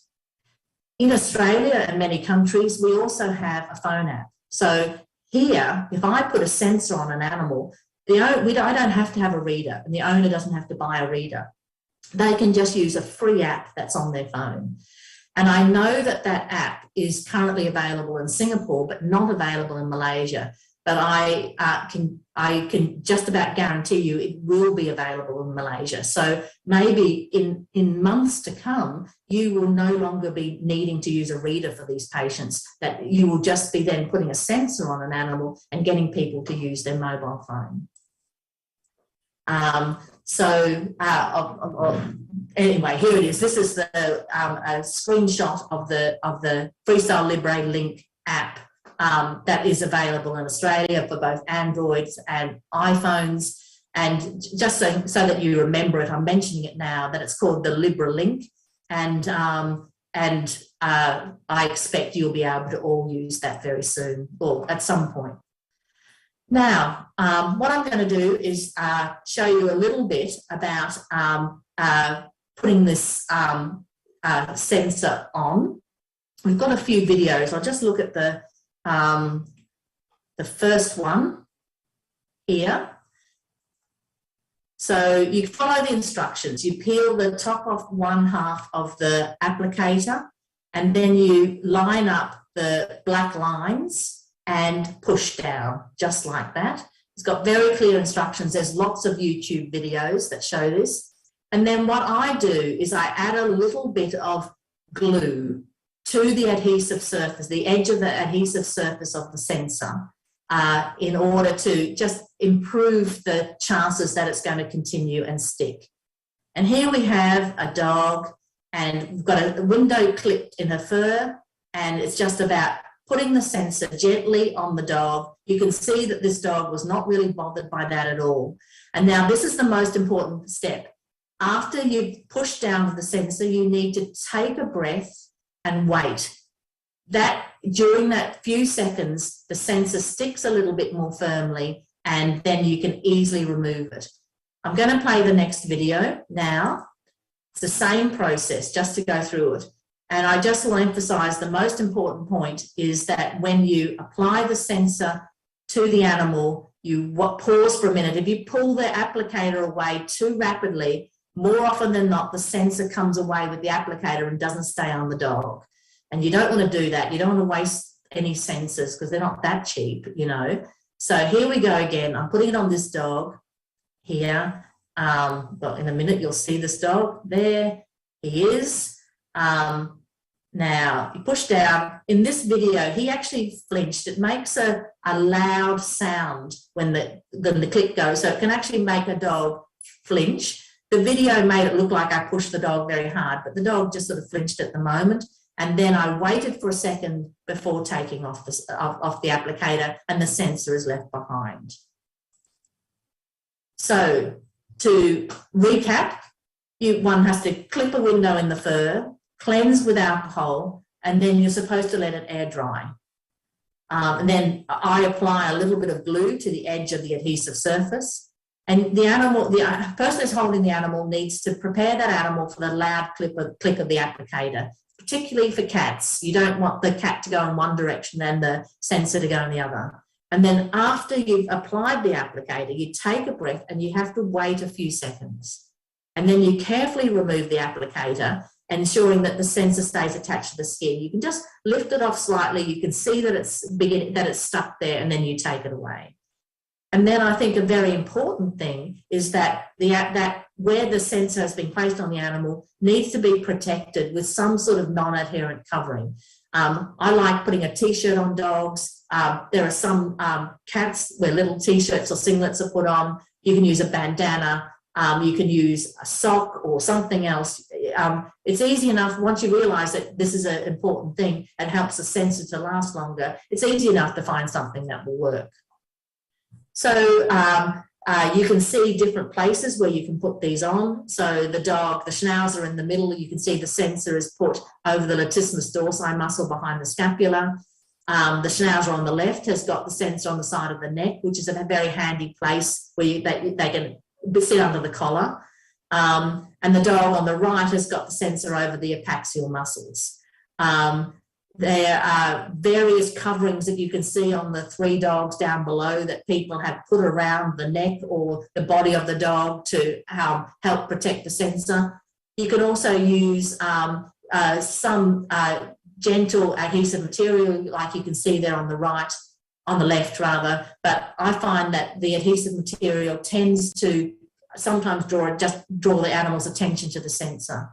In Australia and many countries, we also have a phone app. So here, if I put a sensor on an animal, I don't have to have a reader, and the owner doesn't have to buy a reader. They can just use a free app that's on their phone. And I know that app is currently available in Singapore, but not available in Malaysia. But I can just about guarantee you it will be available in Malaysia. So maybe in months to come, you will no longer be needing to use a reader for these patients, that you will just be then putting a sensor on an animal and getting people to use their mobile phone. Anyway, here it is. This is a screenshot of the Freestyle Libre Link app that is available in Australia for both Androids and iPhones. And just so that you remember it, I'm mentioning it now, that it's called the Libre Link, and I expect you'll be able to all use that very soon, or at some point. Now, what I'm going to do is show you a little bit about putting this sensor on. We've got a few videos. I'll just look at the first one here. So you follow the instructions. You peel the top off one half of the applicator, and then you line up the black lines and push down, just like that. It's got very clear instructions. There's lots of YouTube videos that show this. And then what I do is I add a little bit of glue to the adhesive surface, the edge of the adhesive surface of the sensor, in order to just improve the chances that it's going to continue and stick. And here we have a dog, and we've got a window clipped in her fur, and it's just about putting the sensor gently on the dog. You can see that this dog was not really bothered by that at all. And now this is the most important step. after you've pushed down to the sensor, you need to take a breath and wait. That during that few seconds, the sensor sticks a little bit more firmly, and then you can easily remove it. I'm going to play the next video now. It's the same process, just to go through it. And I just will emphasize the most important point is that when you apply the sensor to the animal, you pause for a minute. If you pull the applicator away too rapidly, more often than not, the sensor comes away with the applicator and doesn't stay on the dog. And you don't want to do that. You don't want to waste any sensors because they're not that cheap, you know. So here we go again. I'm putting it on this dog here. Well, in a minute, you'll see this dog. There he is. Now, you push down. In this video, he actually flinched. It makes a loud sound when the click goes, so it can actually make a dog flinch. The video made it look like I pushed the dog very hard, but the dog just sort of flinched at the moment. And then I waited for a second before taking off the applicator, and the sensor is left behind. So to recap, one has to clip a window in the fur, cleanse with alcohol, and then you're supposed to let it air dry. And then I apply a little bit of glue to the edge of the adhesive surface. And the person who's holding the animal needs to prepare that animal for the loud click of the applicator, particularly for cats. You don't want the cat to go in one direction and the sensor to go in the other. And then after you've applied the applicator, you take a breath and you have to wait a few seconds. And then you carefully remove the applicator, ensuring that the sensor stays attached to the skin. You can just lift it off slightly. You can see that it's stuck there, and then you take it away. And then I think a very important thing is that where the sensor has been placed on the animal needs to be protected with some sort of non-adherent covering. I like putting a T-shirt on dogs. There are some cats where little T-shirts or singlets are put on. You can use a bandana. You can use a sock or something else. It's easy enough once you realise that this is an important thing and helps the sensor to last longer. It's easy enough to find something that will work. So you can see different places where you can put these on. So the schnauzer in the middle, you can see the sensor is put over the latissimus dorsi muscle behind the scapula. The schnauzer on the left has got the sensor on the side of the neck, which is a very handy place where they can sit under the collar. And the dog on the right has got the sensor over the epaxial muscles. There are various coverings that you can see on the 3 dogs down below that people have put around the neck or the body of the dog to help protect the sensor. You can also use some gentle adhesive material, like you can see there on the left rather, but I find that the adhesive material tends to sometimes draw the animal's attention to the sensor.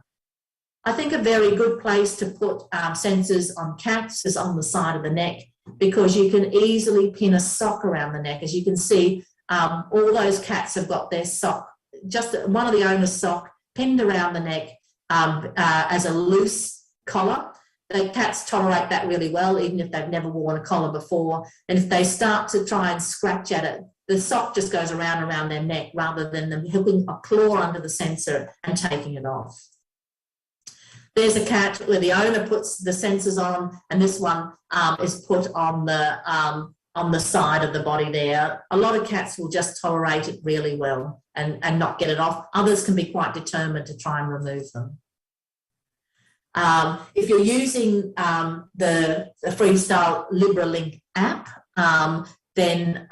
I think a very good place to put sensors on cats is on the side of the neck, because you can easily pin a sock around the neck. As you can see, all those cats have got their sock, just one of the owner's sock, pinned around the neck as a loose collar. The cats tolerate that really well, even if they've never worn a collar before. And if they start to try and scratch at it, the sock just goes around their neck rather than them hooking a claw under the sensor and taking it off. There's a cat where the owner puts the sensors on, and this one is put on the side of the body there. A lot of cats will just tolerate it really well and not get it off. Others can be quite determined to try and remove them. If you're using the Freestyle LibraLink app, then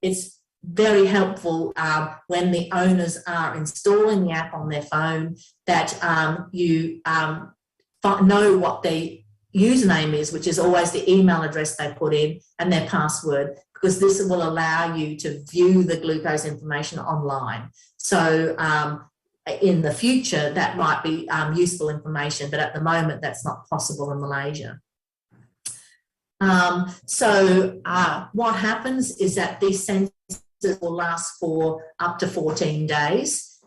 it's very helpful when the owners are installing the app on their phone that you know what their username is, which is always the email address they put in, and their password, because this will allow you to view the glucose information online. So in the future, that might be useful information, but at the moment, that's not possible in Malaysia. What happens is that these sensors will last for up to 14 days.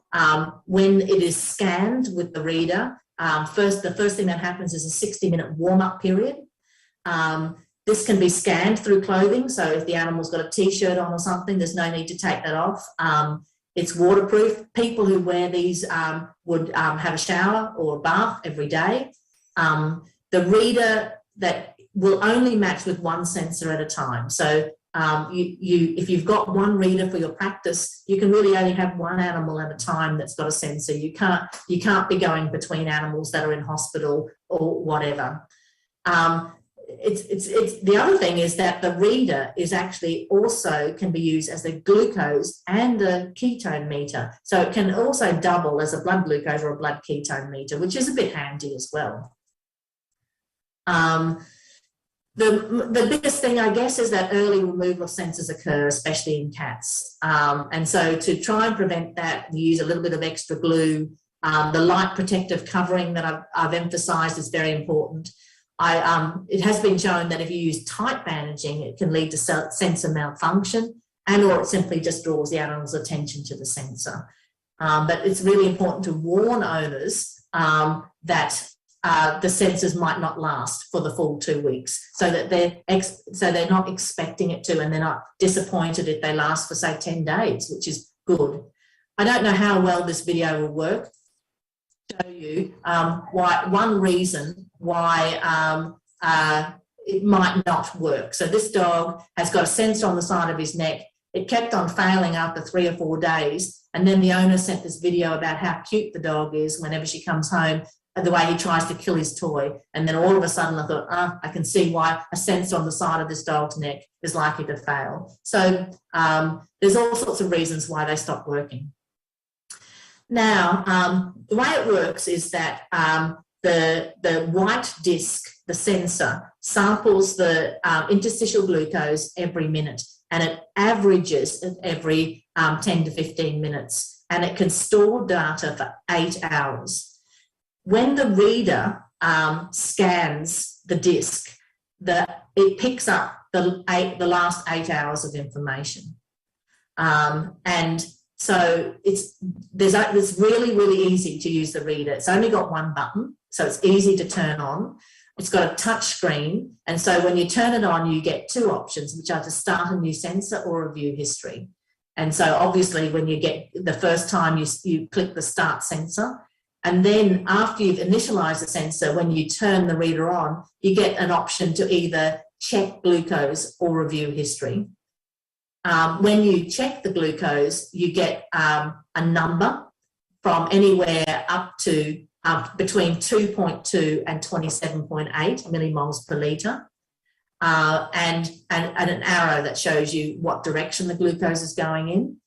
When it is scanned with the reader, the first thing that happens is a 60-minute warm-up period. This can be scanned through clothing, so if the animal's got a T-shirt on or something, there's no need to take that off. It's waterproof. People who wear these would have a shower or a bath every day. The reader that will only match with one sensor at a time. So if you've got one reader for your practice, you can really only have one animal at a time that's got a sensor. You can't be going between animals that are in hospital or whatever. The other thing is that the reader is actually also can be used as a glucose and a ketone meter. So it can also double as a blood glucose or a blood ketone meter, which is a bit handy as well. The biggest thing, I guess, is that early removal of sensors occur, especially in cats. And so to try and prevent that, we use a little bit of extra glue. The light protective covering that I've emphasised is very important. It has been shown that if you use tight bandaging, it can lead to sensor malfunction, or it simply just draws the animal's attention to the sensor. But it's really important to warn owners that the sensors might not last for the full 2 weeks, so that they're not expecting it to, and they're not disappointed if they last for, say, 10 days, which is good. I don't know how well this video will work. Show you one reason why it might not work. So this dog has got a sensor on the side of his neck. It kept on failing after 3 or 4 days, and then the owner sent this video about how cute the dog is whenever she comes home, and the way he tries to kill his toy. And then all of a sudden I thought, I can see why a sensor on the side of this dog's neck is likely to fail. So there's all sorts of reasons why they stop working. Now, the way it works is that the white disc, the sensor, samples the interstitial glucose every minute, and it averages every 10 to 15 minutes, and it can store data for 8 hours. When the reader scans the disc, it picks up the last 8 hours of information. And so it's really, really easy to use the reader. It's only got one button, so it's easy to turn on. It's got a touch screen, and so when you turn it on, you get 2 options, which are to start a new sensor or review history. And so obviously when you get the first time, you click the start sensor, and then after you've initialized the sensor, when you turn the reader on, you get an option to either check glucose or review history. When you check the glucose, you get a number from anywhere up to between 2.2 and 27.8 millimoles per litre, and an arrow that shows you what direction the glucose is going in.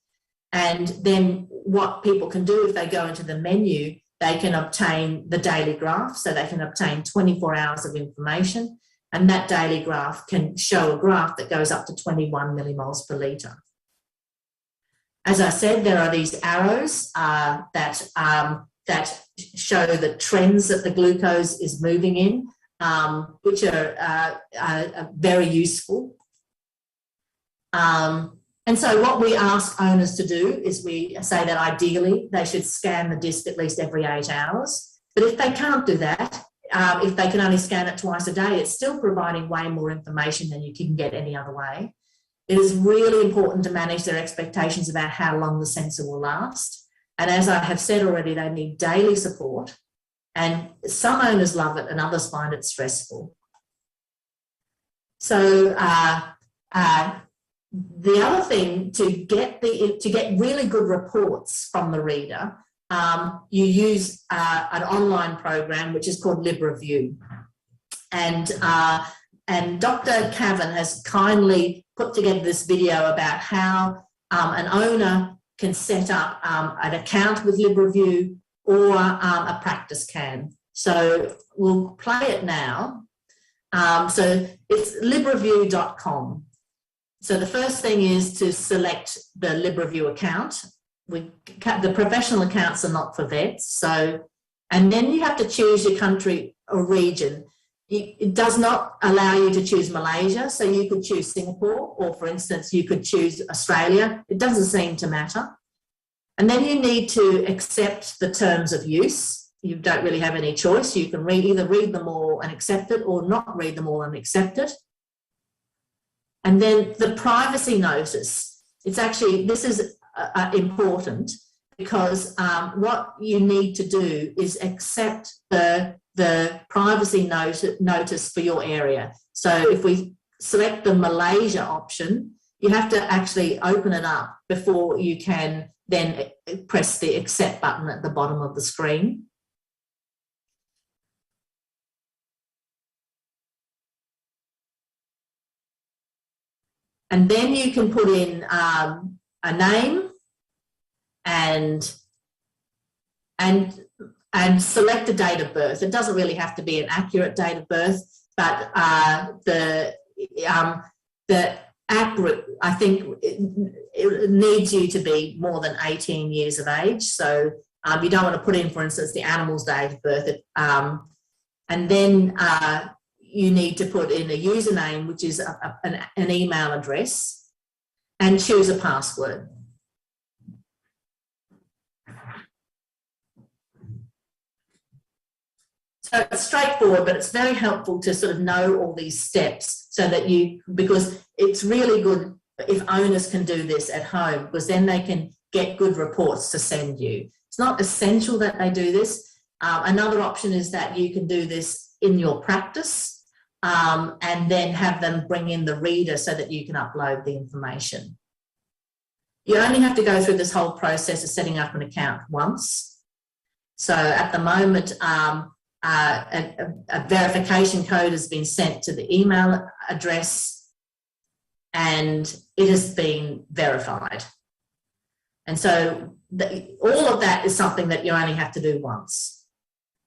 And then what people can do if they go into the menu, they can obtain the daily graph, so they can obtain 24 hours of information. And that daily graph can show a graph that goes up to 21 millimoles per litre. As I said, there are these arrows that show the trends that the glucose is moving in, which are very useful. And so what we ask owners to do is we say that ideally they should scan the disc at least every 8 hours. But if they can't do that, if they can only scan it twice a day, it's still providing way more information than you can get any other way. It is really important to manage their expectations about how long the sensor will last. And as I have said already, they need daily support. And some owners love it and others find it stressful. So the other thing, to get really good reports from the reader, you use an online program which is called LibReview. And Dr. Cavan has kindly put together this video about how an owner can set up an account with LibReview, or a practice can. So we'll play it now. So it's libreview.com. So the first thing is to select the LibReview account. The professional accounts are not for vets. So, and then you have to choose your country or region. It does not allow you to choose Malaysia, so you could choose Singapore, or for instance, you could choose Australia. It doesn't seem to matter. And then you need to accept the terms of use. You don't really have any choice. You can either read them all and accept it, or not read them all and accept it. And then the privacy notice. It's actually, this is important, because what you need to do is accept the privacy notice for your area. So if we select the Malaysia option, you have to actually open it up before you can then press the accept button at the bottom of the screen. And then you can put in a name and select a date of birth. It doesn't really have to be an accurate date of birth, but the accurate, I think it needs you to be more than 18 years of age. So you don't want to put in, for instance, the animal's date of birth. And then you need to put in a username, which is an email address, and choose a password. So it's straightforward, but it's very helpful to sort of know all these steps so that because it's really good if owners can do this at home, because then they can get good reports to send you. It's not essential that they do this. Another option is that you can do this in your practice and then have them bring in the reader so that you can upload the information. You only have to go through this whole process of setting up an account once. So at the moment, a verification code has been sent to the email address and it has been verified. And so all of that is something that you only have to do once.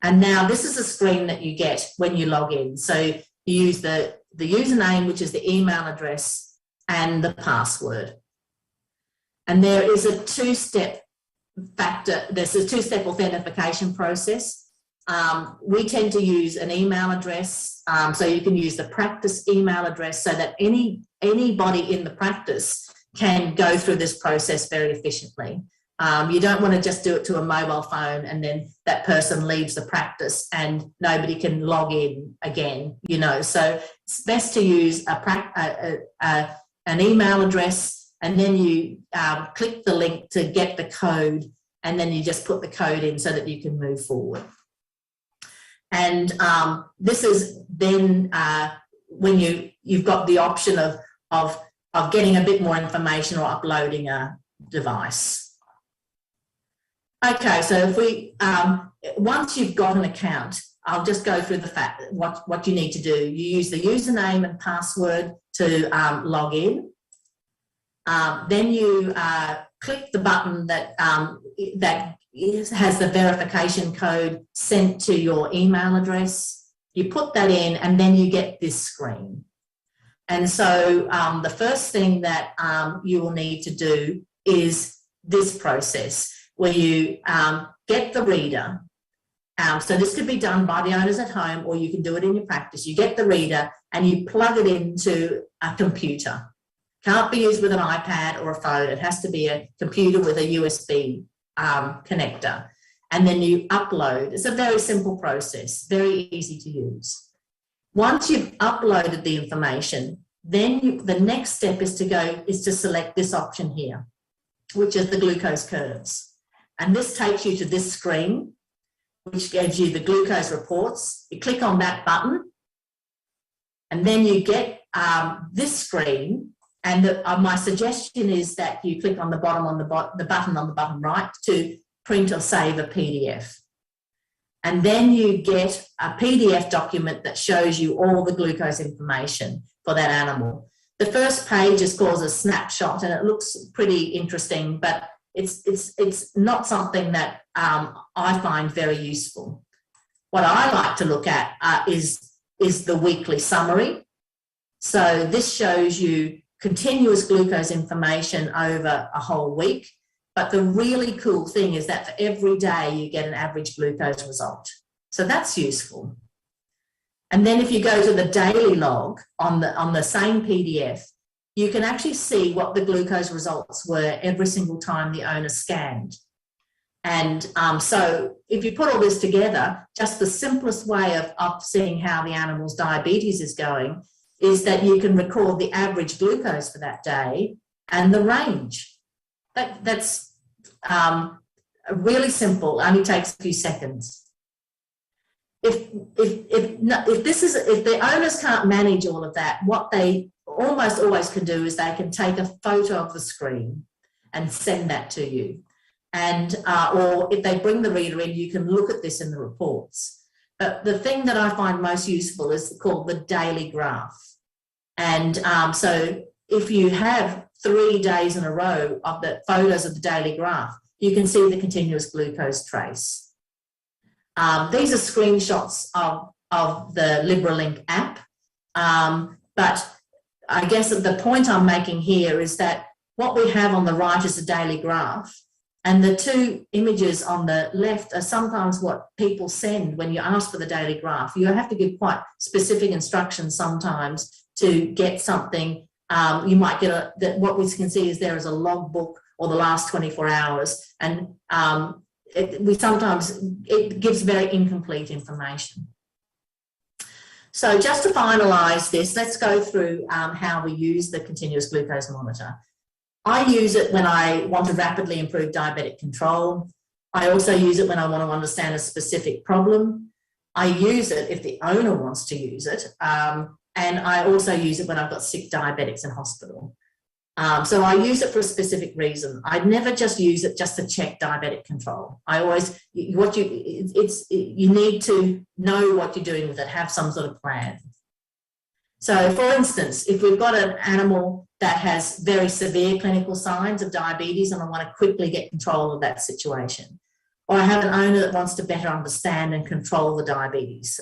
And now this is a screen that you get when you log in. So you use the username, which is the email address, and the password. And there is a two-step authentication process. We tend to use an email address, so you can use the practice email address so that anybody in the practice can go through this process very efficiently. You don't want to just do it to a mobile phone and then that person leaves the practice and nobody can log in again, So it's best to use an email address, and then you click the link to get the code, and then you just put the code in so that you can move forward. And this is then when you've got the option of getting a bit more information or uploading a device. Okay, so if we once you've got an account, I'll just go through what you need to do. You use the username and password to log in. Then you click the button that has the verification code sent to your email address. You put that in and then you get this screen. And so the first thing that you will need to do is this process where you get the reader. So this could be done by the owners at home, or you can do it in your practice. You get the reader and you plug it into a computer. Can't be used with an iPad or a phone. It has to be a computer with a USB connector. And then you upload. It's a very simple process, very easy to use. Once you've uploaded the information, then the next step is to select this option here, which is the glucose curves. And this takes you to this screen, which gives you the glucose reports. You click on that button, and then you get this screen. And my suggestion is that you click on the button on the bottom right to print or save a PDF. And then you get a PDF document that shows you all the glucose information for that animal. The first page is called a snapshot, and it looks pretty interesting, but it's not something that I find very useful. What I like to look at is the weekly summary. So this shows you continuous glucose information over a whole week. But the really cool thing is that for every day you get an average glucose result. So that's useful. And then if you go to the daily log on the same PDF, you can actually see what the glucose results were every single time the owner scanned. And so if you put all this together, just the simplest way of seeing how the animal's diabetes is going is that you can record the average glucose for that day and the range. That's really simple, only takes a few seconds. If the owners can't manage all of that, what they almost always can do is they can take a photo of the screen and send that to you. And or if they bring the reader in, you can look at this in the reports. But the thing that I find most useful is called the daily graph. And so if you have 3 days in a row of the photos of the daily graph, you can see the continuous glucose trace. These are screenshots of the LibreLink app. But I guess the point I'm making here is that what we have on the right is a daily graph, and the 2 images on the left are sometimes what people send when you ask for the daily graph. You have to give quite specific instructions sometimes to get something. You might get what we can see is there is a logbook or the last 24 hours, and it gives very incomplete information. So just to finalise this, let's go through how we use the continuous glucose monitor. I use it when I want to rapidly improve diabetic control. I also use it when I want to understand a specific problem. I use it if the owner wants to use it. And I also use it when I've got sick diabetics in hospital. So I use it for a specific reason. I'd never just use it just to check diabetic control. I always, you need to know what you're doing with it, have some sort of plan. So for instance, if we've got an animal that has very severe clinical signs of diabetes and I want to quickly get control of that situation, or I have an owner that wants to better understand and control the diabetes,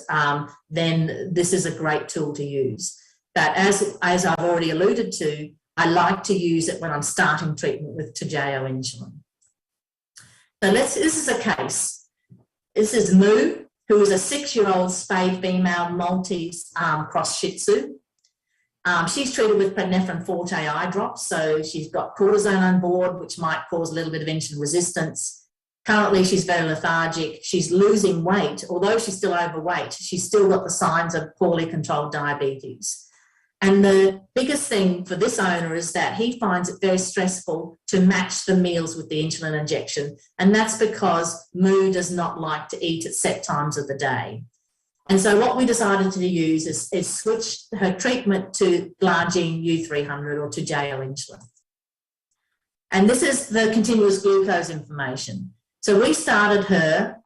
then this is a great tool to use. But as I've already alluded to, I like to use it when I'm starting treatment with Toujeo insulin. So this is a case. This is Moo, who is a 6-year-old spayed female Maltese cross Shih Tzu. She's treated with prednisolone forte eye drops, so she's got cortisone on board, which might cause a little bit of insulin resistance. Currently, she's very lethargic. She's losing weight. Although she's still overweight, she's still got the signs of poorly controlled diabetes. And the biggest thing for this owner is that he finds it very stressful to match the meals with the insulin injection. And that's because Moo does not like to eat at set times of the day. And so what we decided to use is switch her treatment to glargine U300 or Toujeo insulin. And this is the continuous glucose information. So we started her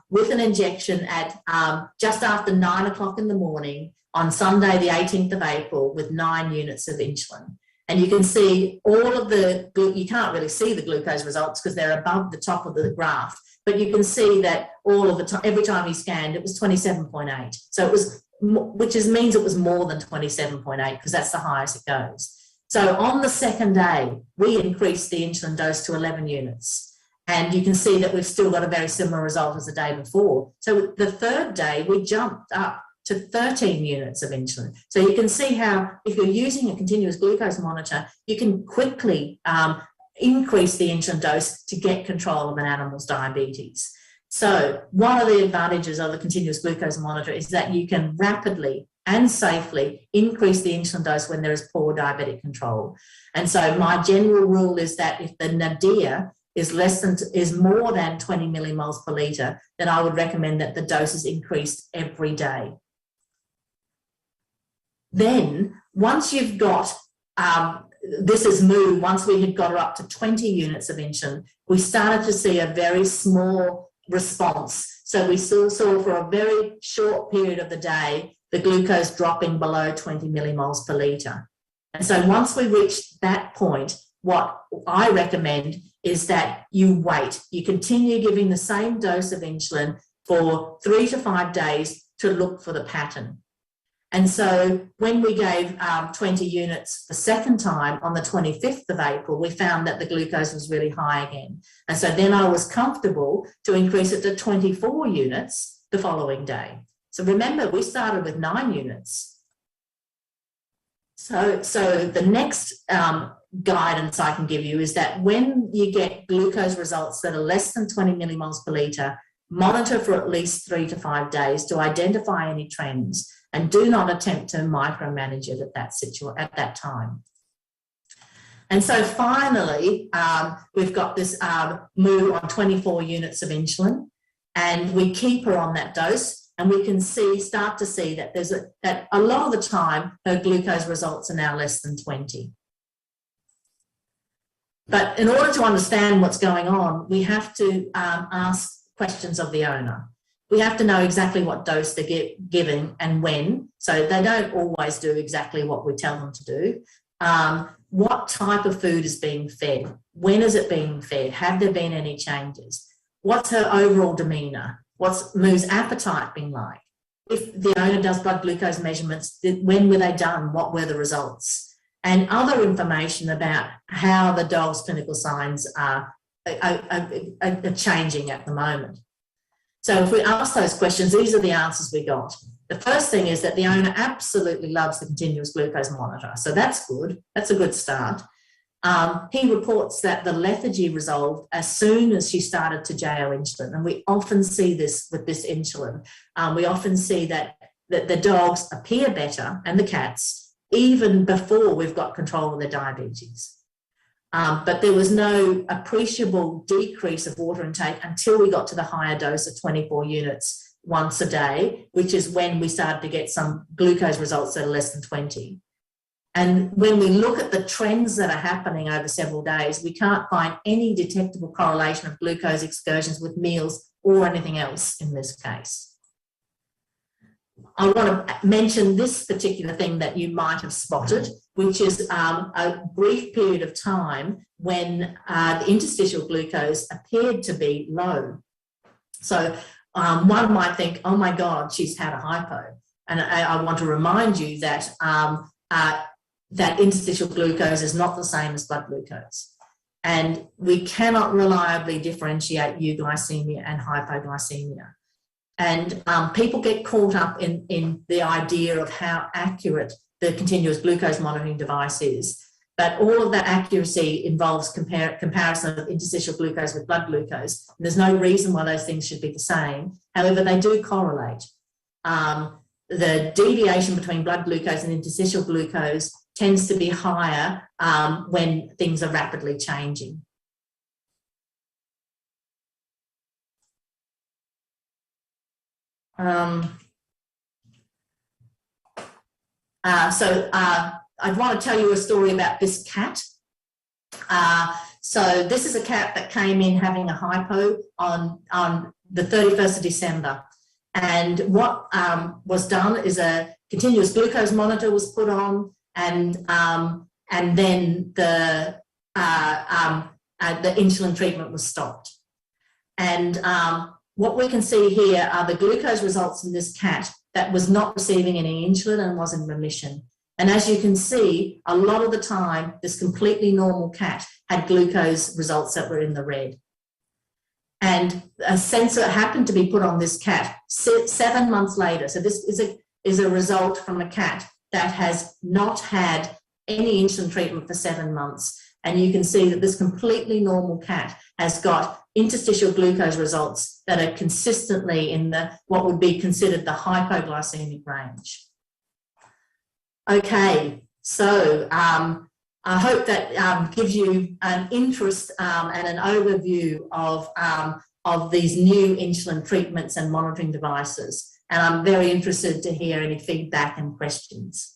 with an injection at just after 9 o'clock in the morning on Sunday, the 18th of April, with 9 units of insulin. And you can see all of you can't really see the glucose results because they're above the top of the graph, but you can see that all of the time, every time he scanned, it was 27.8. So it was, means it was more than 27.8 because that's the highest it goes. So on the second day, we increased the insulin dose to 11 units. And you can see that we've still got a very similar result as the day before. So the third day, we jumped up to 13 units of insulin. So you can see how, if you're using a continuous glucose monitor, you can quickly increase the insulin dose to get control of an animal's diabetes. So one of the advantages of the continuous glucose monitor is that you can rapidly and safely increase the insulin dose when there is poor diabetic control. And so my general rule is that if the nadir is more than 20 millimoles per litre, then I would recommend that the dose is increased every day. Then, once you've got, this is Moo, once we had got her up to 20 units of insulin, we started to see a very small response. So we saw for a very short period of the day, the glucose dropping below 20 millimoles per litre. And so once we reached that point, what I recommend is that you wait. You continue giving the same dose of insulin for 3 to 5 days to look for the pattern. And so when we gave 20 units the second time on the 25th of April, we found that the glucose was really high again. And so then I was comfortable to increase it to 24 units the following day. So remember, we started with 9 units. So the next guidance I can give you is that when you get glucose results that are less than 20 millimoles per litre, monitor for at least 3 to 5 days to identify any trends, and do not attempt to micromanage it at that time. And so finally, we've got this Moo on 24 units of insulin, and we keep her on that dose, and we can start to see that that a lot of the time her glucose results are now less than 20. But in order to understand what's going on, we have to ask questions of the owner. We have to know exactly what dose they're giving and when. So they don't always do exactly what we tell them to do. What type of food is being fed? When is it being fed? Have there been any changes? What's her overall demeanour? What's Moo's appetite been like? If the owner does blood glucose measurements, when were they done? What were the results? And other information about how the dog's clinical signs are changing at the moment. So if we ask those questions, these are the answers we got. The first thing is that the owner absolutely loves the continuous glucose monitor. So that's good. That's a good start. He reports that the lethargy resolved as soon as she started to JO insulin. And we often see this with this insulin. We often see that the dogs appear better, and the cats, even before we've got control of their diabetes. But there was no appreciable decrease of water intake until we got to the higher dose of 24 units once a day, which is when we started to get some glucose results that are less than 20. And when we look at the trends that are happening over several days, we can't find any detectable correlation of glucose excursions with meals or anything else in this case. I want to mention this particular thing that you might have spotted, which is a brief period of time when the interstitial glucose appeared to be low. So one might think, oh my God, she's had a hypo. And I want to remind you that that interstitial glucose is not the same as blood glucose. And we cannot reliably differentiate euglycemia and hypoglycemia. And people get caught up in the idea of how accurate the continuous glucose monitoring device is. But all of that accuracy involves comparison of interstitial glucose with blood glucose. And there's no reason why those things should be the same. However, they do correlate. The deviation between blood glucose and interstitial glucose tends to be higher when things are rapidly changing. I want to tell you a story about this cat. So this is a cat that came in having a hypo on the 31st of December. And what was done is a continuous glucose monitor was put on, and then the insulin treatment was stopped. And what we can see here are the glucose results in this cat that was not receiving any insulin and was in remission. And as you can see, a lot of the time, this completely normal cat had glucose results that were in the red. And a sensor happened to be put on this cat 7 months later. So this is a result from a cat that has not had any insulin treatment for 7 months. And you can see that this completely normal cat has got interstitial glucose results that are consistently in what would be considered the hypoglycemic range. Okay, so I hope that gives you an interest and an overview of these new insulin treatments and monitoring devices. And I'm very interested to hear any feedback and questions.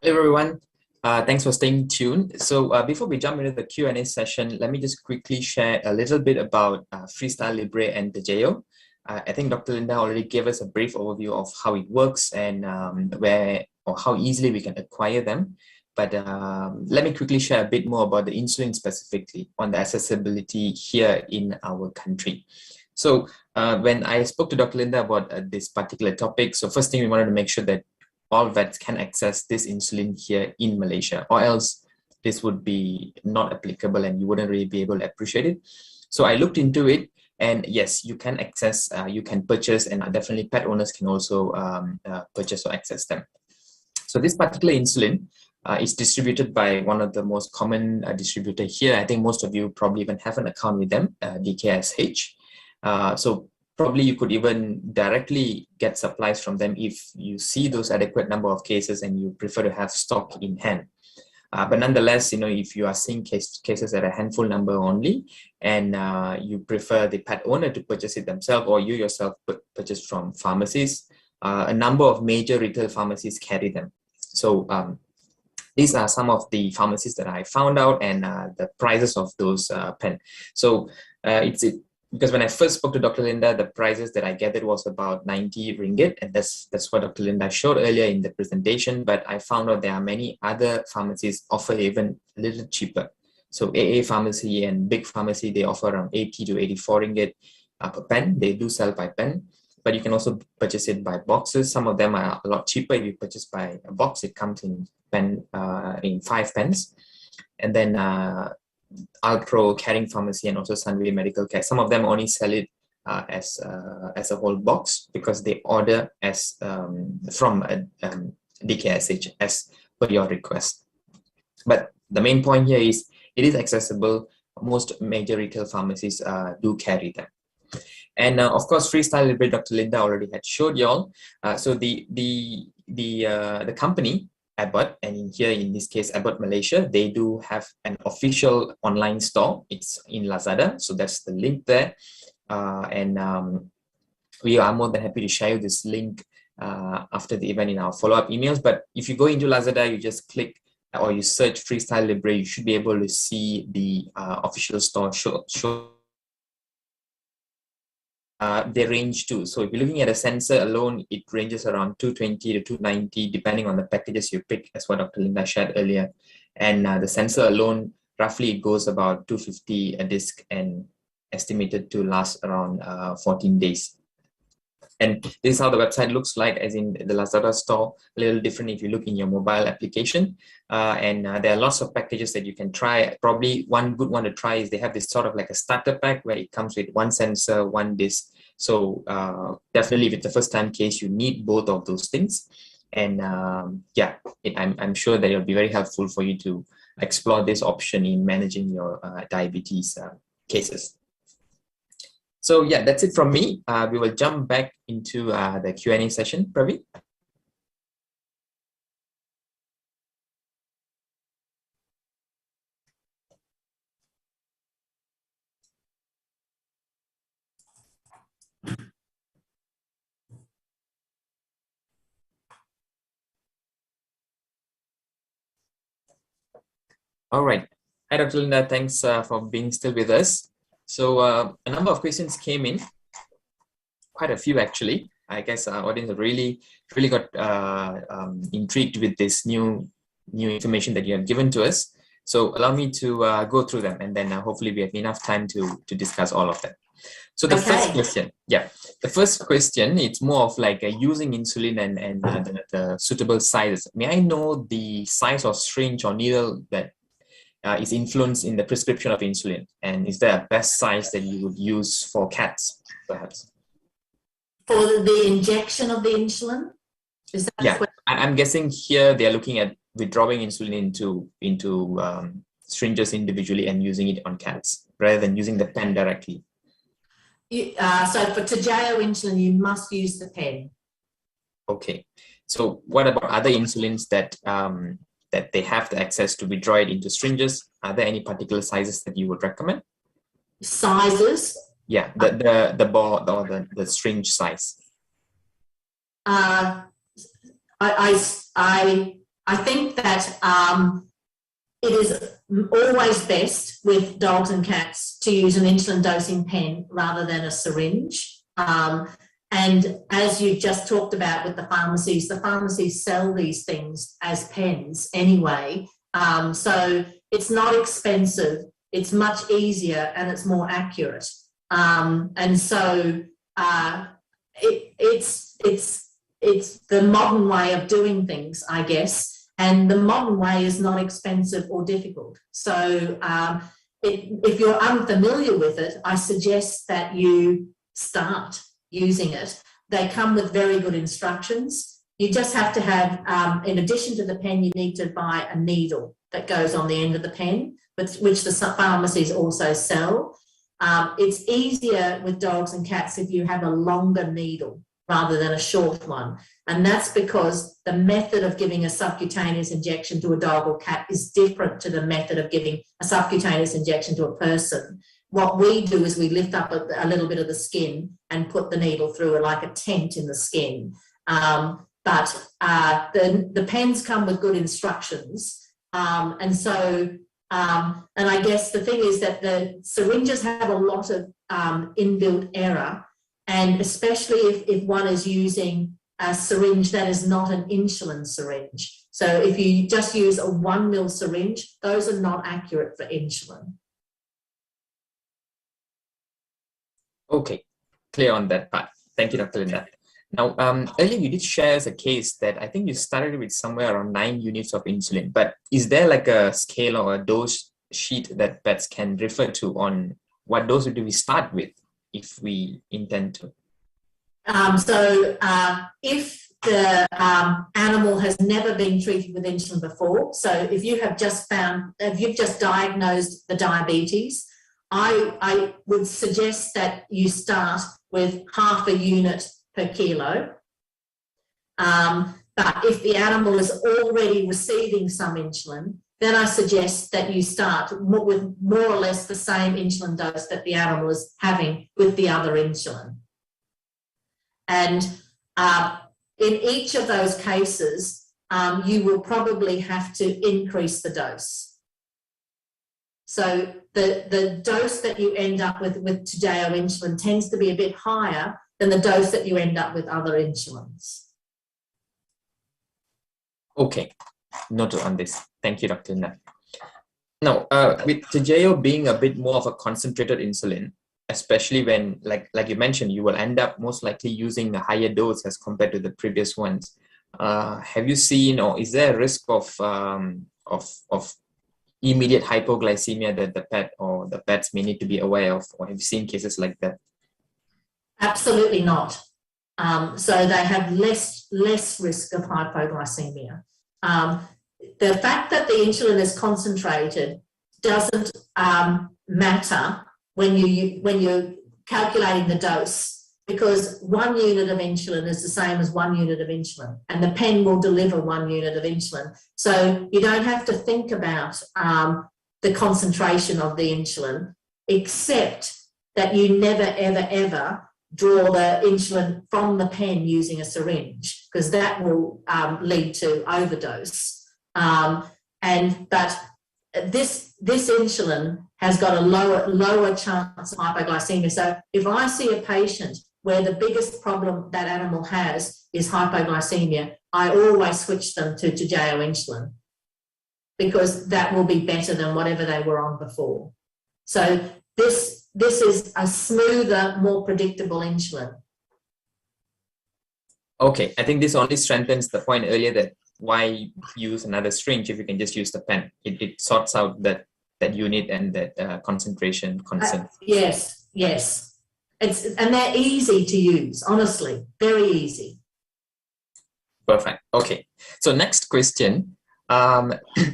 Hello everyone, thanks for staying tuned. So before we jump into the Q&A session, let me just quickly share a little bit about Freestyle Libre and Tejeo. I think Dr. Linda already gave us a brief overview of how it works and where or how easily we can acquire them. But let me quickly share a bit more about the insulin specifically on the accessibility here in our country. So when I spoke to Dr. Linda about this particular topic, so first thing we wanted to make sure that all vets can access this insulin here in Malaysia, or else this would be not applicable and you wouldn't really be able to appreciate it. So I looked into it, and yes, you can access, you can purchase, and definitely pet owners can also purchase or access them. So this particular insulin is distributed by one of the most common distributor here. I think most of you probably even have an account with them, DKSH. So probably you could even directly get supplies from them if you see those adequate number of cases and you prefer to have stock in hand. But nonetheless, if you are seeing cases at a handful number only, and you prefer the pet owner to purchase it themselves, or you yourself purchase from pharmacies, a number of major retail pharmacies carry them. So these are some of the pharmacies that I found out, and the prices of those pen. So because when I first spoke to Dr. Linda, the prices that I gathered was about 90 ringgit, and that's what Dr. Linda showed earlier in the presentation. But I found out there are many other pharmacies offer even a little cheaper. So AA Pharmacy and Big Pharmacy, they offer around 80 to 84 ringgit per pen. They do sell by pen, but you can also purchase it by boxes. Some of them are a lot cheaper. If you purchase by a box, it comes in in 5 pens. And then Alpro, Caring Pharmacy, and also Sunway Medical Care. Some of them only sell it as a whole box because they order as from DKSH as per your request. But the main point here is it is accessible. Most major retail pharmacies do carry them. And of course, Freestyle Libre, Dr. Linda already had showed y'all. So the company Abbott, and here in this case Abbott Malaysia, they do have an official online store. It's in Lazada, so that's the link there. We are more than happy to share this link after the event in our follow-up emails. But if you go into Lazada, you just click or you search Freestyle Libre, you should be able to see the official store show. They range too. So if you're looking at a sensor alone, it ranges around 220 to 290, depending on the packages you pick, as what Dr. Linda shared earlier. And the sensor alone, roughly it goes about 250 a disc and estimated to last around 14 days. And this is how the website looks like, as in the Lazada store, a little different if you look in your mobile application. There are lots of packages that you can try. Probably one good one to try is they have this sort of like a starter pack where it comes with one sensor, one disc. So definitely if it's the first time case, you need both of those things. And I'm sure that it'll be very helpful for you to explore this option in managing your diabetes cases. So yeah, that's it from me. We will jump back into the Q&A session. Pravi? All right. Hi, Dr. Linda. Thanks for being still with us. So a number of questions came in, quite a few actually. I guess our audience really got intrigued with this new information that you have given to us. So allow me to go through them, and then hopefully we have enough time to discuss all of them. So the first question, the first question, it's more of like using insulin and the suitable sizes. May I know the size of syringe or needle that is influenced in the prescription of insulin? And is there a best size that you would use for cats, perhaps? For the injection of the insulin? Is that I'm guessing here they're looking at withdrawing insulin into syringes individually and using it on cats, rather than using the pen directly. So for Toujeo insulin, you must use the pen. Okay. So what about other insulins that they have the access to withdraw it into syringes? Are there any particular sizes that you would recommend? Sizes? Yeah, the ball or the syringe size. I think that it is always best with dogs and cats to use an insulin dosing pen rather than a syringe. And as you just talked about with the pharmacies sell these things as pens anyway. So it's not expensive, it's much easier, and it's more accurate. And so it's the modern way of doing things, I guess. And the modern way is not expensive or difficult. So if you're unfamiliar with it, I suggest that you start using it. They come with very good instructions. You just have to have, in addition to the pen, you need to buy a needle that goes on the end of the pen, which the pharmacies also sell. It's easier with dogs and cats if you have a longer needle rather than a short one. And that's because the method of giving a subcutaneous injection to a dog or cat is different to the method of giving a subcutaneous injection to a person. What we do is we lift up a little bit of the skin and put the needle through like a tent in the skin. But the pens come with good instructions. And I guess the thing is that the syringes have a lot of inbuilt error, and especially if one is using a syringe that is not an insulin syringe. So if you just use a 1 ml syringe, those are not accurate for insulin. Okay, clear on that part. Thank you, Dr. Linda. Now, earlier you did share as a case that I think you started with somewhere around 9 units of insulin, but is there like a scale or a dose sheet that pets can refer to on what dose do we start with if we intend to? If the animal has never been treated with insulin before, so if you have just diagnosed the diabetes, I would suggest that you start with half a unit per kilo. But if the animal is already receiving some insulin, then I suggest that you start with more or less the same insulin dose that the animal is having with the other insulin. And in each of those cases, you will probably have to increase the dose. So the dose that you end up with Toujeo insulin tends to be a bit higher than the dose that you end up with other insulins. Okay, noted on this. Thank you, Dr. Linda. Now, with Toujeo being a bit more of a concentrated insulin, especially when, like you mentioned, you will end up most likely using a higher dose as compared to the previous ones. Have you seen, or is there a risk of immediate hypoglycemia that the pet or the pets may need to be aware of, or have you seen cases like that? Absolutely not. So they have less risk of hypoglycemia. The fact that the insulin is concentrated doesn't matter when you're calculating the dose, because 1 unit of insulin is the same as 1 unit of insulin, and the pen will deliver 1 unit of insulin. So you don't have to think about the concentration of the insulin, except that you never, ever, ever draw the insulin from the pen using a syringe, because that will lead to overdose. But this insulin has got a lower chance of hypoglycemia. So if I see a patient where the biggest problem that animal has is hypoglycemia, I always switch them to Toujeo insulin, because that will be better than whatever they were on before. So this is a smoother, more predictable insulin. Okay, I think this only strengthens the point earlier that why use another syringe if you can just use the pen. It sorts out that unit and that concentration concern. Yes. And they're easy to use, honestly, very easy. Perfect. Okay. So next question,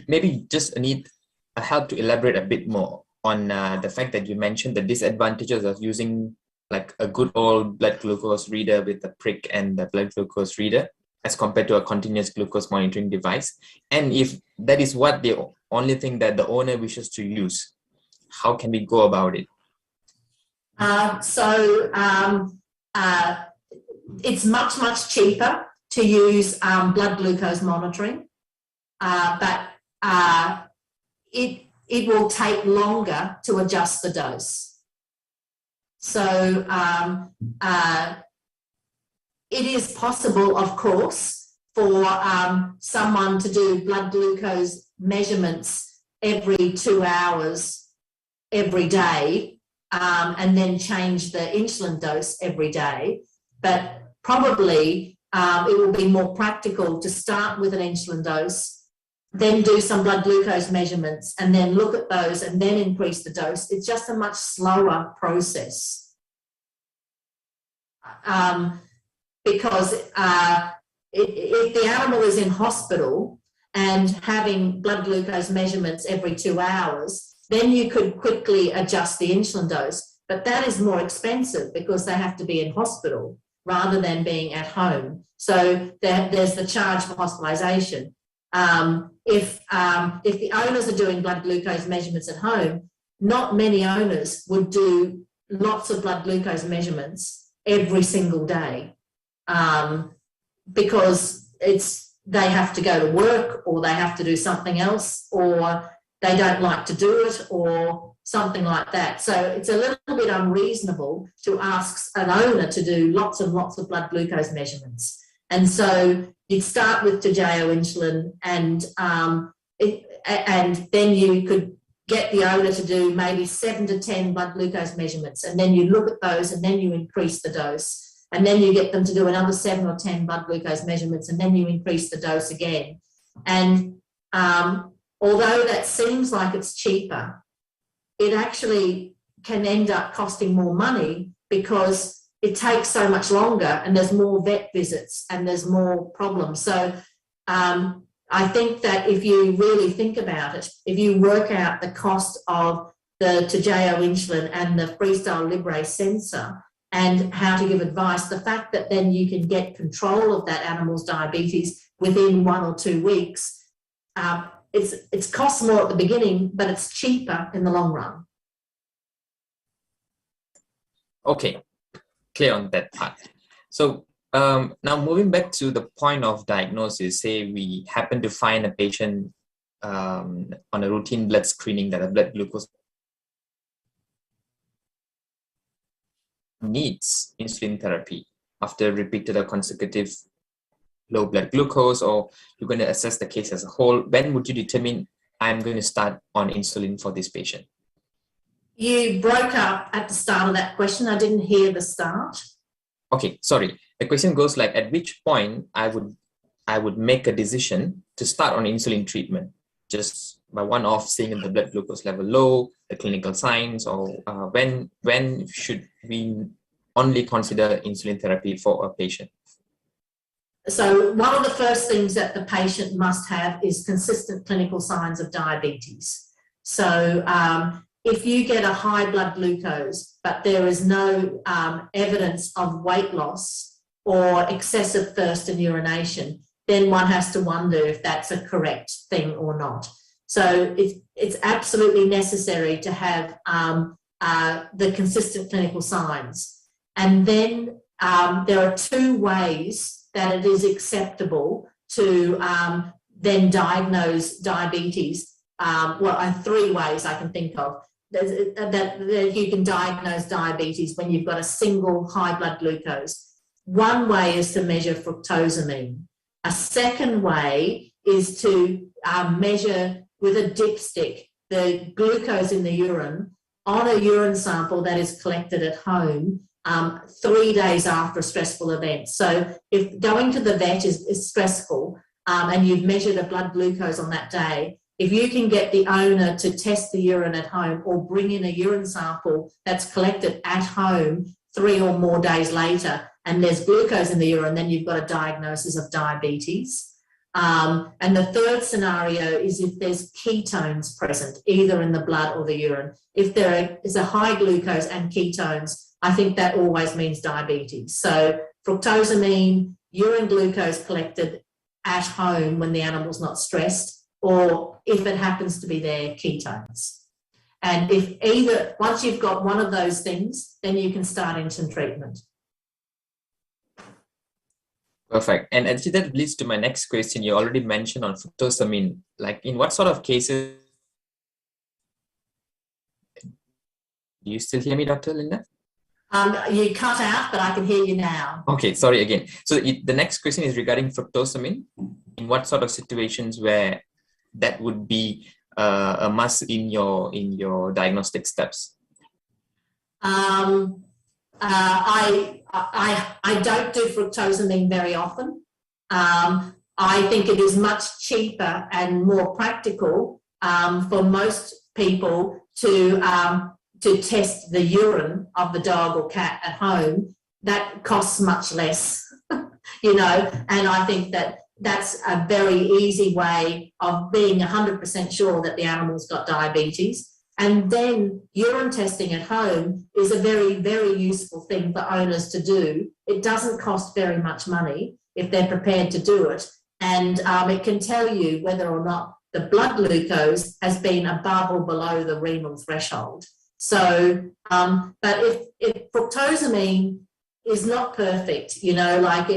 maybe just need a help to elaborate a bit more on the fact that you mentioned the disadvantages of using like a good old blood glucose reader with the prick and the blood glucose reader as compared to a continuous glucose monitoring device. And if that is what the only thing that the owner wishes to use, how can we go about it? It's much cheaper to use blood glucose monitoring, but it will take longer to adjust the dose. So it is possible, of course, for someone to do blood glucose measurements every 2 hours every day and then change the insulin dose every day. But probably it will be more practical to start with an insulin dose, then do some blood glucose measurements and then look at those and then increase the dose. It's just a much slower process. Because if the animal is in hospital and having blood glucose measurements every 2 hours, then you could quickly adjust the insulin dose. But that is more expensive because they have to be in hospital rather than being at home. So there's the charge for hospitalisation. If the owners are doing blood glucose measurements at home, not many owners would do lots of blood glucose measurements every single day because they have to go to work or they have to do something else or they don't like to do it or something like that. So it's a little bit unreasonable to ask an owner to do lots and lots of blood glucose measurements. And so you'd start with Toujeo insulin and then you could get the owner to do maybe 7 to 10 blood glucose measurements, and then you look at those and then you increase the dose. And then you get them to do another 7 or 10 blood glucose measurements, and then you increase the dose again. And although that seems like it's cheaper, it actually can end up costing more money because it takes so much longer and there's more vet visits and there's more problems. So I think that if you really think about it, if you work out the cost of the Toujeo insulin and the Freestyle Libre sensor and how to give advice, the fact that then you can get control of that animal's diabetes within 1 or 2 weeks, it's costs more at the beginning, but it's cheaper in the long run. Okay, clear on that part. So now moving back to the point of diagnosis, say we happen to find a patient on a routine blood screening that a blood glucose needs insulin therapy after repeated or consecutive low blood glucose, or you're going to assess the case as a whole. When would you determine I'm going to start on insulin for this patient? You broke up at the start of that question. I didn't hear the start. Okay, sorry. The question goes like, at which point I would make a decision to start on insulin treatment, just by one-off seeing the blood glucose level low, the clinical signs, or when should we only consider insulin therapy for a patient? So one of the first things that the patient must have is consistent clinical signs of diabetes. So if you get a high blood glucose, but there is no evidence of weight loss or excessive thirst and urination, then one has to wonder if that's a correct thing or not. So it's absolutely necessary to have the consistent clinical signs. And then there are 2 ways that it is acceptable to then diagnose diabetes. Well, 3 ways I can think of that you can diagnose diabetes when you've got a single high blood glucose. One way is to measure fructosamine. A second way is to measure with a dipstick the glucose in the urine on a urine sample that is collected at home 3 days after a stressful event. So if going to the vet is stressful and you've measured a blood glucose on that day, if you can get the owner to test the urine at home or bring in a urine sample that's collected at home 3 or more days later and there's glucose in the urine, then you've got a diagnosis of diabetes. And the third scenario is if there's ketones present, either in the blood or the urine. If there is a high glucose and ketones, I think that always means diabetes. So fructosamine, urine glucose collected at home when the animal's not stressed, or if it happens to be there, ketones. And if once you've got one of those things, then you can start insulin treatment. Perfect. And actually that leads to my next question. You already mentioned on fructosamine, like in what sort of cases? Do you still hear me, Dr. Linda? You cut out, but I can hear you now. Okay, sorry again. So the next question is regarding fructosamine. In what sort of situations where that would be a must in your diagnostic steps? I don't do fructosamine very often. I think it is much cheaper and more practical for most people to test the urine of the dog or cat at home. That costs much less, you know, and I think that that's a very easy way of being 100% sure that the animal's got diabetes. And then urine testing at home is a very, very useful thing for owners to do. It doesn't cost very much money if they're prepared to do it. And it can tell you whether or not the blood glucose has been above or below the renal threshold. So, but if fructosamine is not perfect, you know, like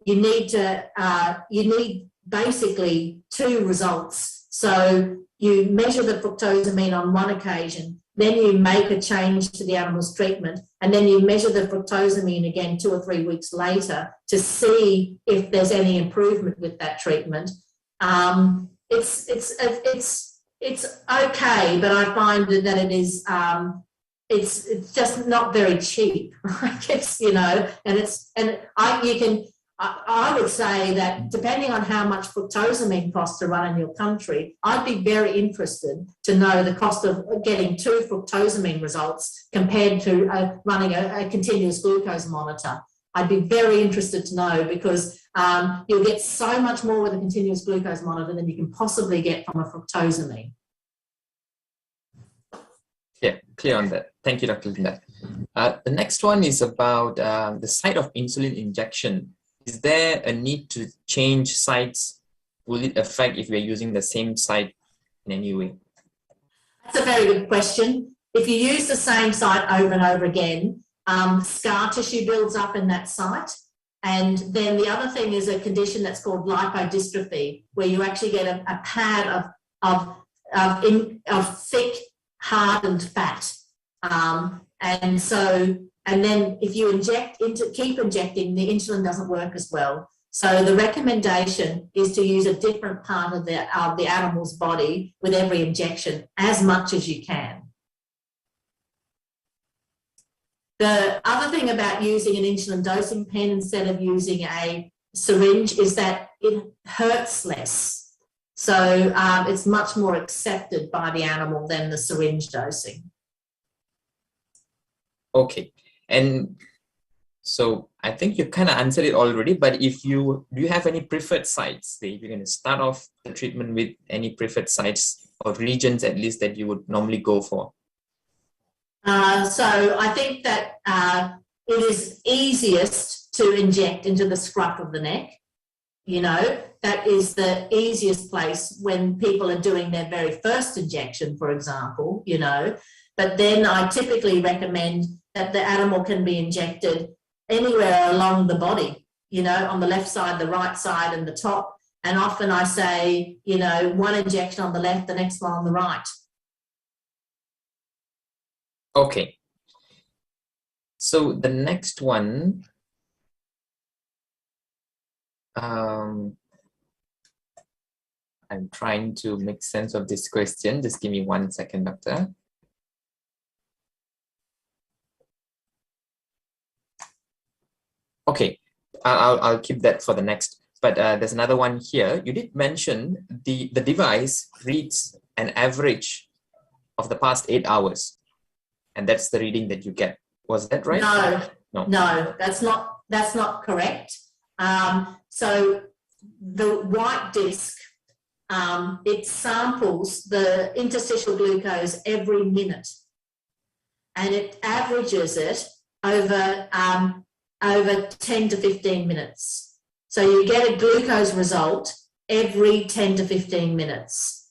you need basically two results. So you measure the fructosamine on one occasion, then you make a change to the animal's treatment, and then you measure the fructosamine again 2 or 3 weeks later to see if there's any improvement with that treatment. It's okay, but I find that it is it's just not very cheap. I guess, you know, I would say that depending on how much fructosamine costs to run in your country, I'd be very interested to know the cost of getting 2 fructosamine results compared to running a continuous glucose monitor. I'd be very interested to know, because you'll get so much more with a continuous glucose monitor than you can possibly get from a fructosamine. Yeah, clear on that. Thank you, Dr. Linda. The next one is about the site of insulin injection. Is there a need to change sites? Will it affect if we're using the same site in any way? That's a very good question. If you use the same site over and over again, scar tissue builds up in that site. And then the other thing is a condition that's called lipodystrophy, where you actually get a pad of thick, hardened fat. And then if you keep injecting, the insulin doesn't work as well. So the recommendation is to use a different part of the animal's body with every injection, as much as you can. The other thing about using an insulin dosing pen instead of using a syringe is that it hurts less. So it's much more accepted by the animal than the syringe dosing. Okay. And so I think you kind of answered it already, but do you have any preferred sites? If you're going to start off the treatment with any preferred sites or regions at least that you would normally go for? So I think that it is easiest to inject into the scruff of the neck. You know, that is the easiest place when people are doing their very first injection, for example, you know. But then I typically recommend that the animal can be injected anywhere along the body, you know, on the left side, the right side, and the top. And often I say, you know, one injection on the left, the next one on the right. Okay. So the next one, I'm trying to make sense of this question. Just give me 1 second, doctor. Okay, I'll keep that for the next. But there's another one here. You did mention the device reads an average of the past 8 hours, and that's the reading that you get. Was that right? No, that's not correct. So the white disc, it samples the interstitial glucose every minute, and it averages it over 10 to 15 minutes. So you get a glucose result every 10 to 15 minutes,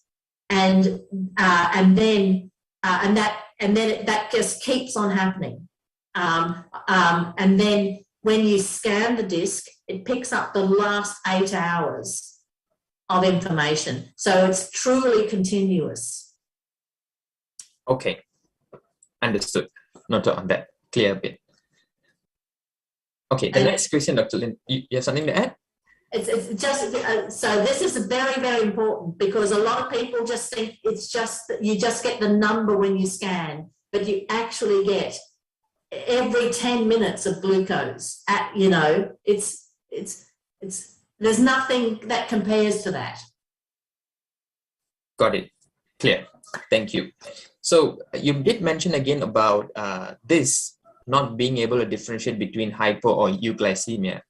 and then that just keeps on happening. And then when you scan the disc, it picks up the last 8 hours of information. So it's truly continuous. Okay, understood. Noted on that. clear a bit. Okay, the next question, Dr. Lin, you have something to add? It's just, so this is very, very important, because a lot of people just think it's just that you just get the number when you scan, but you actually get every 10 minutes of glucose. There's nothing that compares to that. Got it. Clear. Thank you. So you did mention again about this not being able to differentiate between hypo or euglycemia.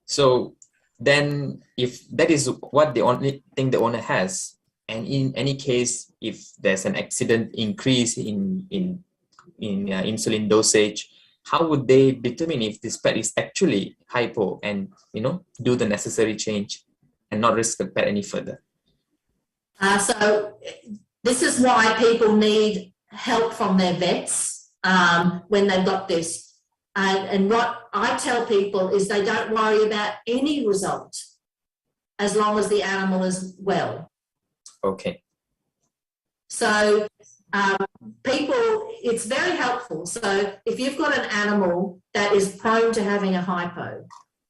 So then if that is what the only thing the owner has, and in any case, if there's an accident increase in insulin dosage, how would they determine if this pet is actually hypo and, do the necessary change and not risk the pet any further? So this is why people need help from their vets when they've got this. And what I tell people is they don't worry about any result as long as the animal is well. Okay. So people, it's very helpful. So if you've got an animal that is prone to having a hypo,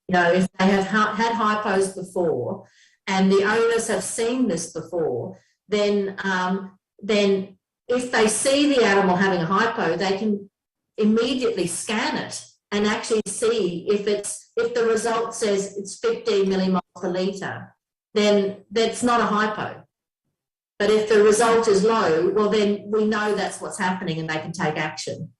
if they have had hypos before and the owners have seen this before, then if they see the animal having a hypo, they can immediately scan it and actually see if the result says it's 15 millimoles per litre, then that's not a hypo. But if the result is low, well, then we know that's what's happening and they can take action.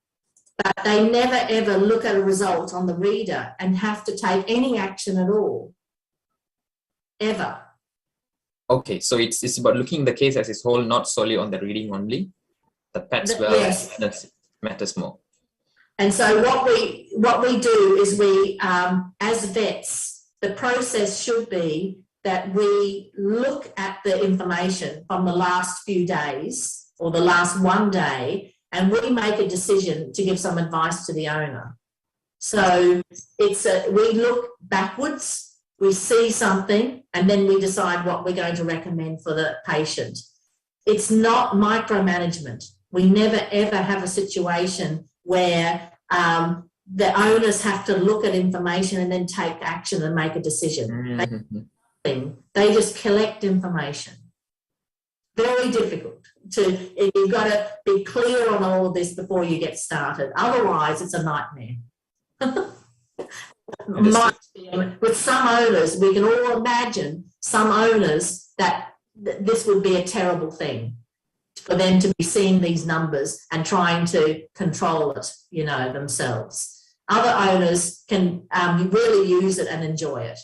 But they never, ever look at a result on the reader and have to take any action at all, ever. Okay, so it's about looking the case as a whole, not solely on the reading only. The pet's matters more. And so what we do is we, as vets, the process should be that we look at the information from the last few days or the last one day, and we make a decision to give some advice to the owner. So we look backwards, we see something, and then we decide what we're going to recommend for the patient. It's not micromanagement. We never, ever have a situation where the owners have to look at information and then take action and make a decision. Mm-hmm. They just collect information. Very difficult. You've got to be clear on all of this before you get started. Otherwise, it's a nightmare. With some owners, we can all imagine some owners that this would be a terrible thing for them to be seeing these numbers and trying to control it, themselves. Other owners can really use it and enjoy it.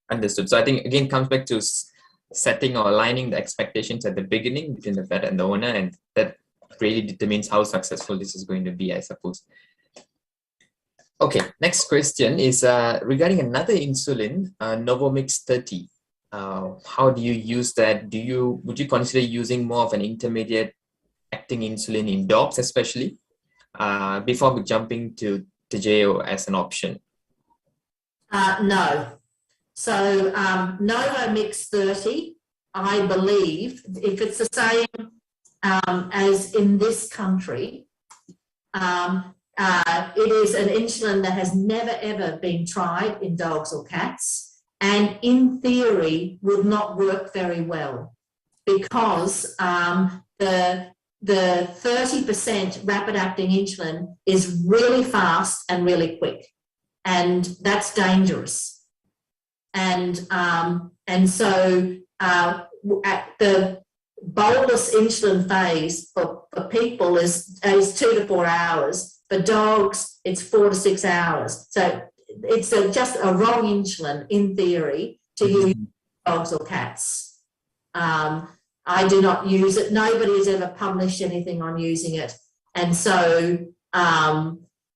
Understood. So I think, again, comes back to setting or aligning the expectations at the beginning between the vet and the owner, and that really determines how successful this is going to be, I suppose. Okay, next question is regarding another insulin, Novomix 30. How do you use that? Would you consider using more of an intermediate acting insulin in dogs, especially, before jumping to Toujeo as an option? No. So Novomix 30, I believe, if it's the same as in this country, it is an insulin that has never, ever been tried in dogs or cats, and in theory would not work very well, because the 30% rapid-acting insulin is really fast and really quick, and that's dangerous. And so at the bolus insulin phase for people is 2 to 4 hours. For dogs, it's 4 to 6 hours. So it's just a wrong insulin, in theory, to use dogs or cats. I do not use it. Nobody has ever published anything on using it. And so,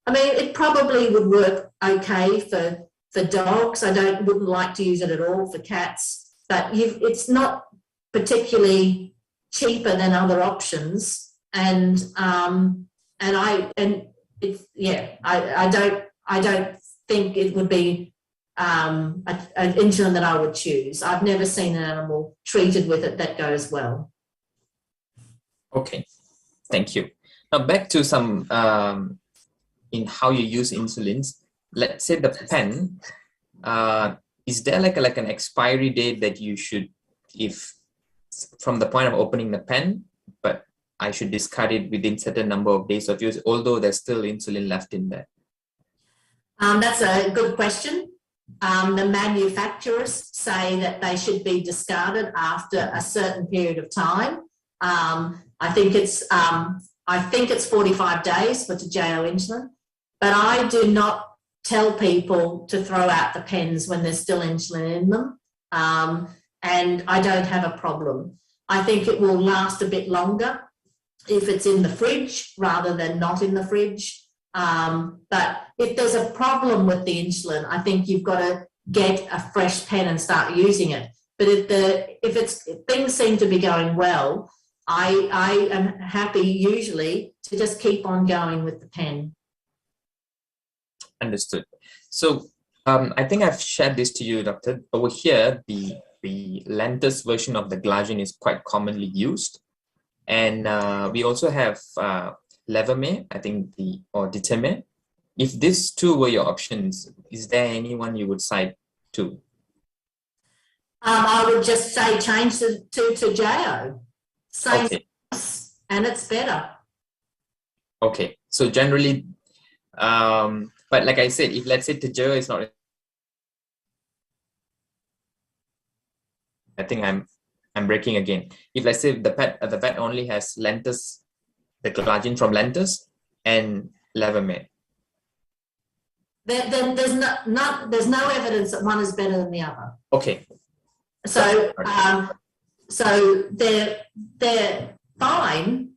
it probably would work okay for dogs. I wouldn't like to use it at all for cats, but it's not particularly cheaper than other options. And I don't think it would be an insulin that I would choose. I've never seen an animal treated with it that goes well. Okay, thank you. Now back to some in how you use insulins. Let's say the pen. Is there like an expiry date that you should, if from the point of opening the pen, but I should discard it within certain number of days of use, although there's still insulin left in there? That's a good question. The manufacturers say that they should be discarded after a certain period of time. I think it's 45 days for Toujeo insulin, but I do not tell people to throw out the pens when there's still insulin in them, and I don't have a problem. I think it will last a bit longer if it's in the fridge rather than not in the fridge. But if there's a problem with the insulin, I think you've got to get a fresh pen and start using it. But if things seem to be going well, I am happy usually to just keep on going with the pen. Understood. So I think I've shared this to you, Doctor. Over here, the Lantus version of the glargine is quite commonly used. And we also have Levemir, I think, or Ditemir. If these two were your options, is there anyone you would cite to? I would just say change to Toujeo. Same price, and it's better. Okay. So generally, but like I said, if let's say Toujeo is not, I think I'm breaking again. If let's say the vet only has Lantus, the glargine from Lantus and Levemir, then there's no evidence that one is better than the other. Okay. So so they're fine.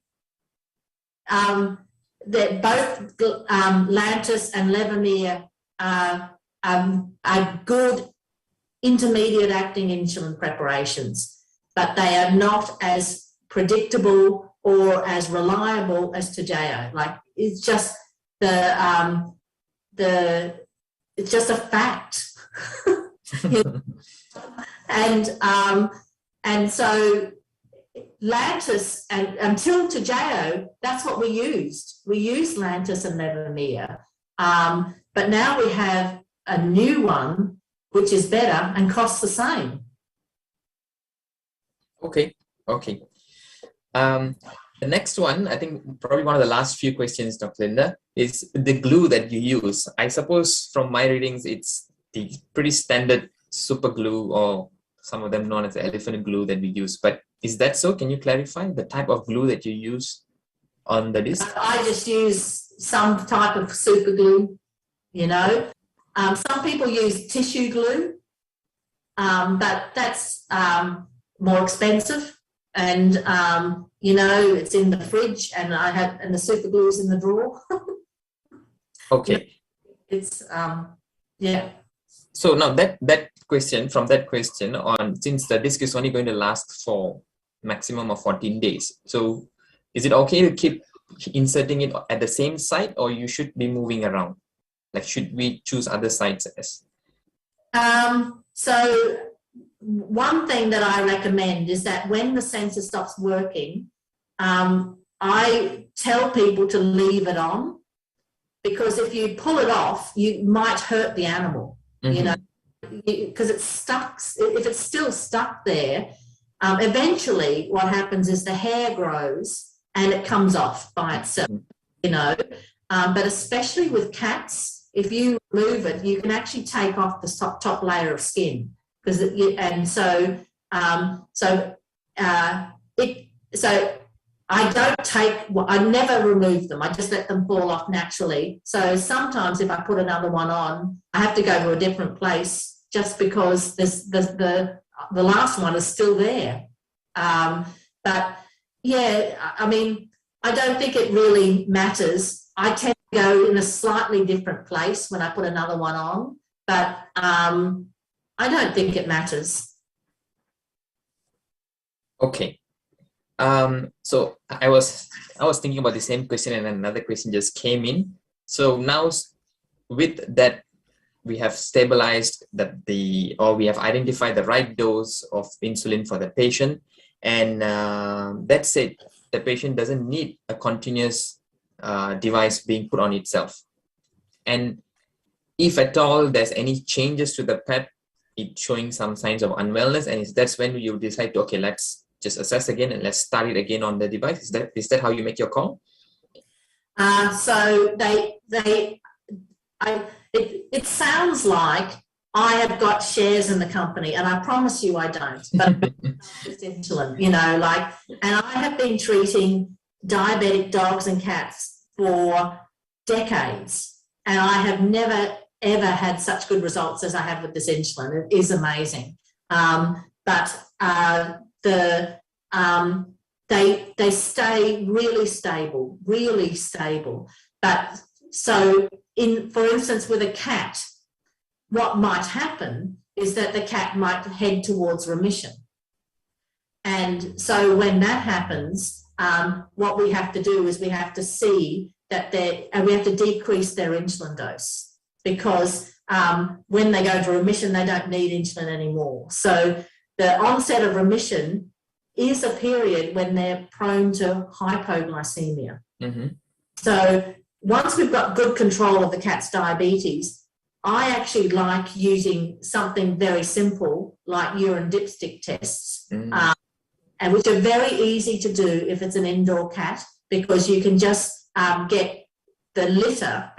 That both Lantus and Levemir are good intermediate acting insulin preparations, but they are not as predictable or as reliable as Toujeo. Like, it's just it's just a fact. And so Lantus and until Toujeo, that's what we used. We used Lantus and Levemir. But now we have a new one which is better and costs the same. Okay. The next one, I think probably one of the last few questions, Dr. Linda, is the glue that you use. I suppose from my readings, it's the pretty standard super glue, or some of them known as the elephant glue that we use. But is that so? Can you clarify the type of glue that you use on the disc? I just use some type of super glue, you know. Some people use tissue glue, but that's more expensive. And, you know, it's in the fridge, and the super glue is in the drawer. Okay. It's, yeah. So now that question on, since the disc is only going to last for maximum of 14 days, so is it okay to keep inserting it at the same site, or you should be moving around? Like, should we choose other sites as? So one thing that I recommend is that when the sensor stops working, I tell people to leave it on, because if you pull it off, you might hurt the animal, you know, because it's stuck. If it's still stuck there, eventually what happens is the hair grows and it comes off by itself, you know. But especially with cats, if you remove it, you can actually take off the top layer of skin, so I never remove them. I just let them fall off naturally. So sometimes if I put another one on, I have to go to a different place just because the last one is still there. But yeah, I mean, I don't think it really matters. I tend to go in a slightly different place when I put another one on, but I don't think it matters. Okay. So I was thinking about the same question, and another question just came in. So now with that, we have stabilized we have identified the right dose of insulin for the patient, and that's it. The patient doesn't need a continuous device being put on itself. And if at all there's any changes to the pet, it's showing some signs of unwellness, and that's when you decide to, okay, let's just assess again and let's start it again on the device. Is that how you make your call? So it sounds like I have got shares in the company, and I promise you I don't, but it's insulin, you know, like, and I have been treating diabetic dogs and cats for decades, and I have never ever had such good results as I have with this insulin. It is amazing. They stay really stable. But so for instance, with a cat, what might happen is that the cat might head towards remission. And so when that happens, what we have to do is we have to see that we have to decrease their insulin dose, because when they go to remission, they don't need insulin anymore. So the onset of remission is a period when they're prone to hypoglycemia. Mm-hmm. So once we've got good control of the cat's diabetes, I actually like using something very simple like urine dipstick tests, and which are very easy to do if it's an indoor cat, because you can just get the litter,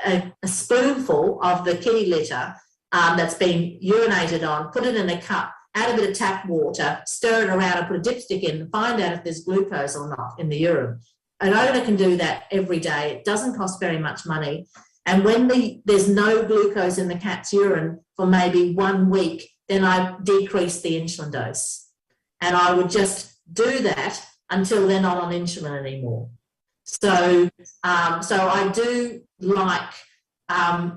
a spoonful of the kitty litter that's been urinated on, put it in a cup, add a bit of tap water, stir it around and put a dipstick in and find out if there's glucose or not in the urine. An owner can do that every day. It doesn't cost very much money. And when there's no glucose in the cat's urine for maybe 1 week, then I decrease the insulin dose. And I would just do that until they're not on insulin anymore. So I do like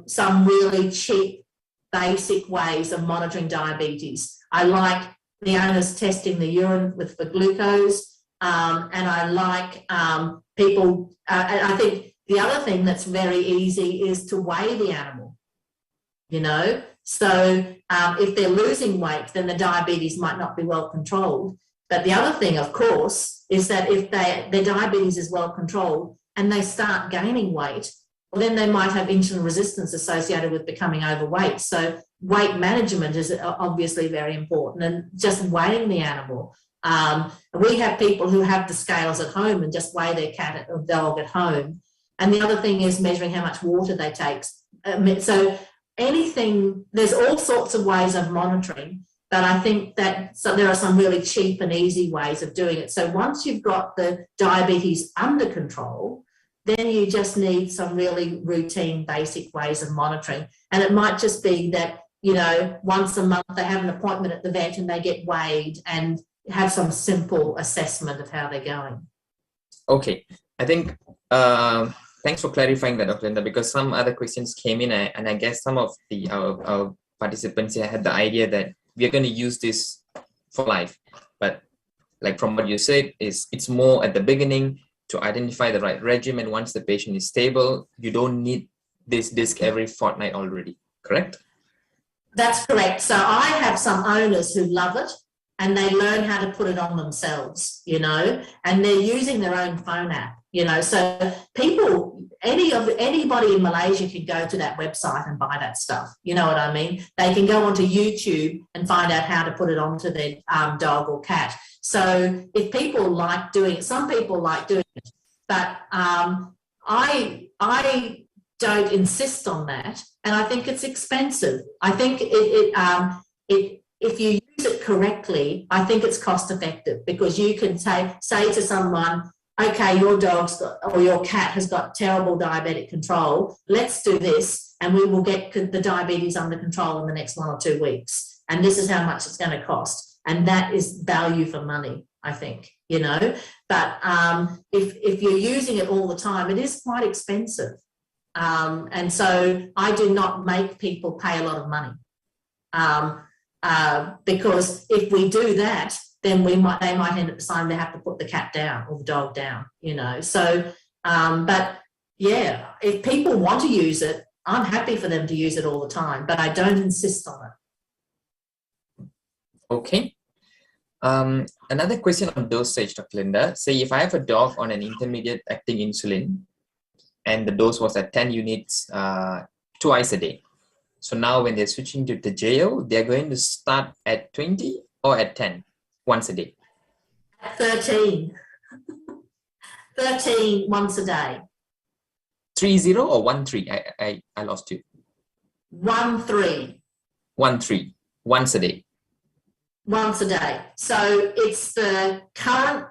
some really cheap, basic ways of monitoring diabetes. I like the owners testing the urine for glucose, and I like people. I think the other thing that's very easy is to weigh the animal. You know, so if they're losing weight, then the diabetes might not be well controlled. But the other thing, of course, is that if their diabetes is well controlled and they start gaining weight, well, then they might have insulin resistance associated with becoming overweight. So weight management is obviously very important, and just weighing the animal. We have people who have the scales at home and just weigh their cat or dog at home. And the other thing is measuring how much water they take. So anything, there's all sorts of ways of monitoring. But I think that there are some really cheap and easy ways of doing it. So once you've got the diabetes under control, then you just need some really routine, basic ways of monitoring. And it might just be that, you know, once a month they have an appointment at the vet and they get weighed and have some simple assessment of how they're going. Okay. I think, thanks for clarifying that, Dr. Linda, because some other questions came in, and I guess some of our participants here had the idea that we are going to use this for life. But like from what you said, it's more at the beginning to identify the right regimen. Once the patient is stable, you don't need this disc every fortnight already, correct? That's correct. So I have some owners who love it and they learn how to put it on themselves, you know, and they're using their own phone app, you know. So people, anybody in Malaysia can go to that website and buy that stuff. You know what I mean? They can go onto YouTube and find out how to put it onto their dog or cat. So if people like doing it, some people like doing it, but I don't insist on that, and I think it's expensive. I think if you use it correctly, I think it's cost effective, because you can say to someone, okay, your dog's or your cat has got terrible diabetic control. Let's do this, and we will get the diabetes under control in the next 1 or 2 weeks. And this is how much it's going to cost. And that is value for money, I think, you know. But if you're using it all the time, it is quite expensive. And so I do not make people pay a lot of money, because if we do that, then they might end up deciding they have to put the cat down or the dog down, you know. So, but yeah, if people want to use it, I'm happy for them to use it all the time, but I don't insist on it. Okay. Another question on dosage, Dr. Linda. Say if I have a dog on an intermediate acting insulin and the dose was at 10 units twice a day. So now when they're switching to the JO, they're going to start at 20 or at 10 once a day? At 13. 13 once a day. 30 or 13? I lost you. 13. 13 once a day. Once a day. So it's the current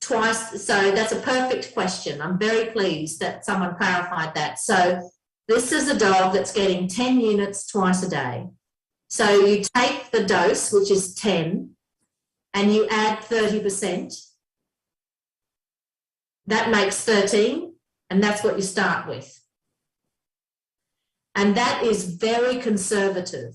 twice. So that's a perfect question. I'm very pleased that someone clarified that. So this is a dog that's getting 10 units twice a day. So you take the dose, which is 10, and you add 30%. That makes 13, and that's what you start with. And that is very conservative.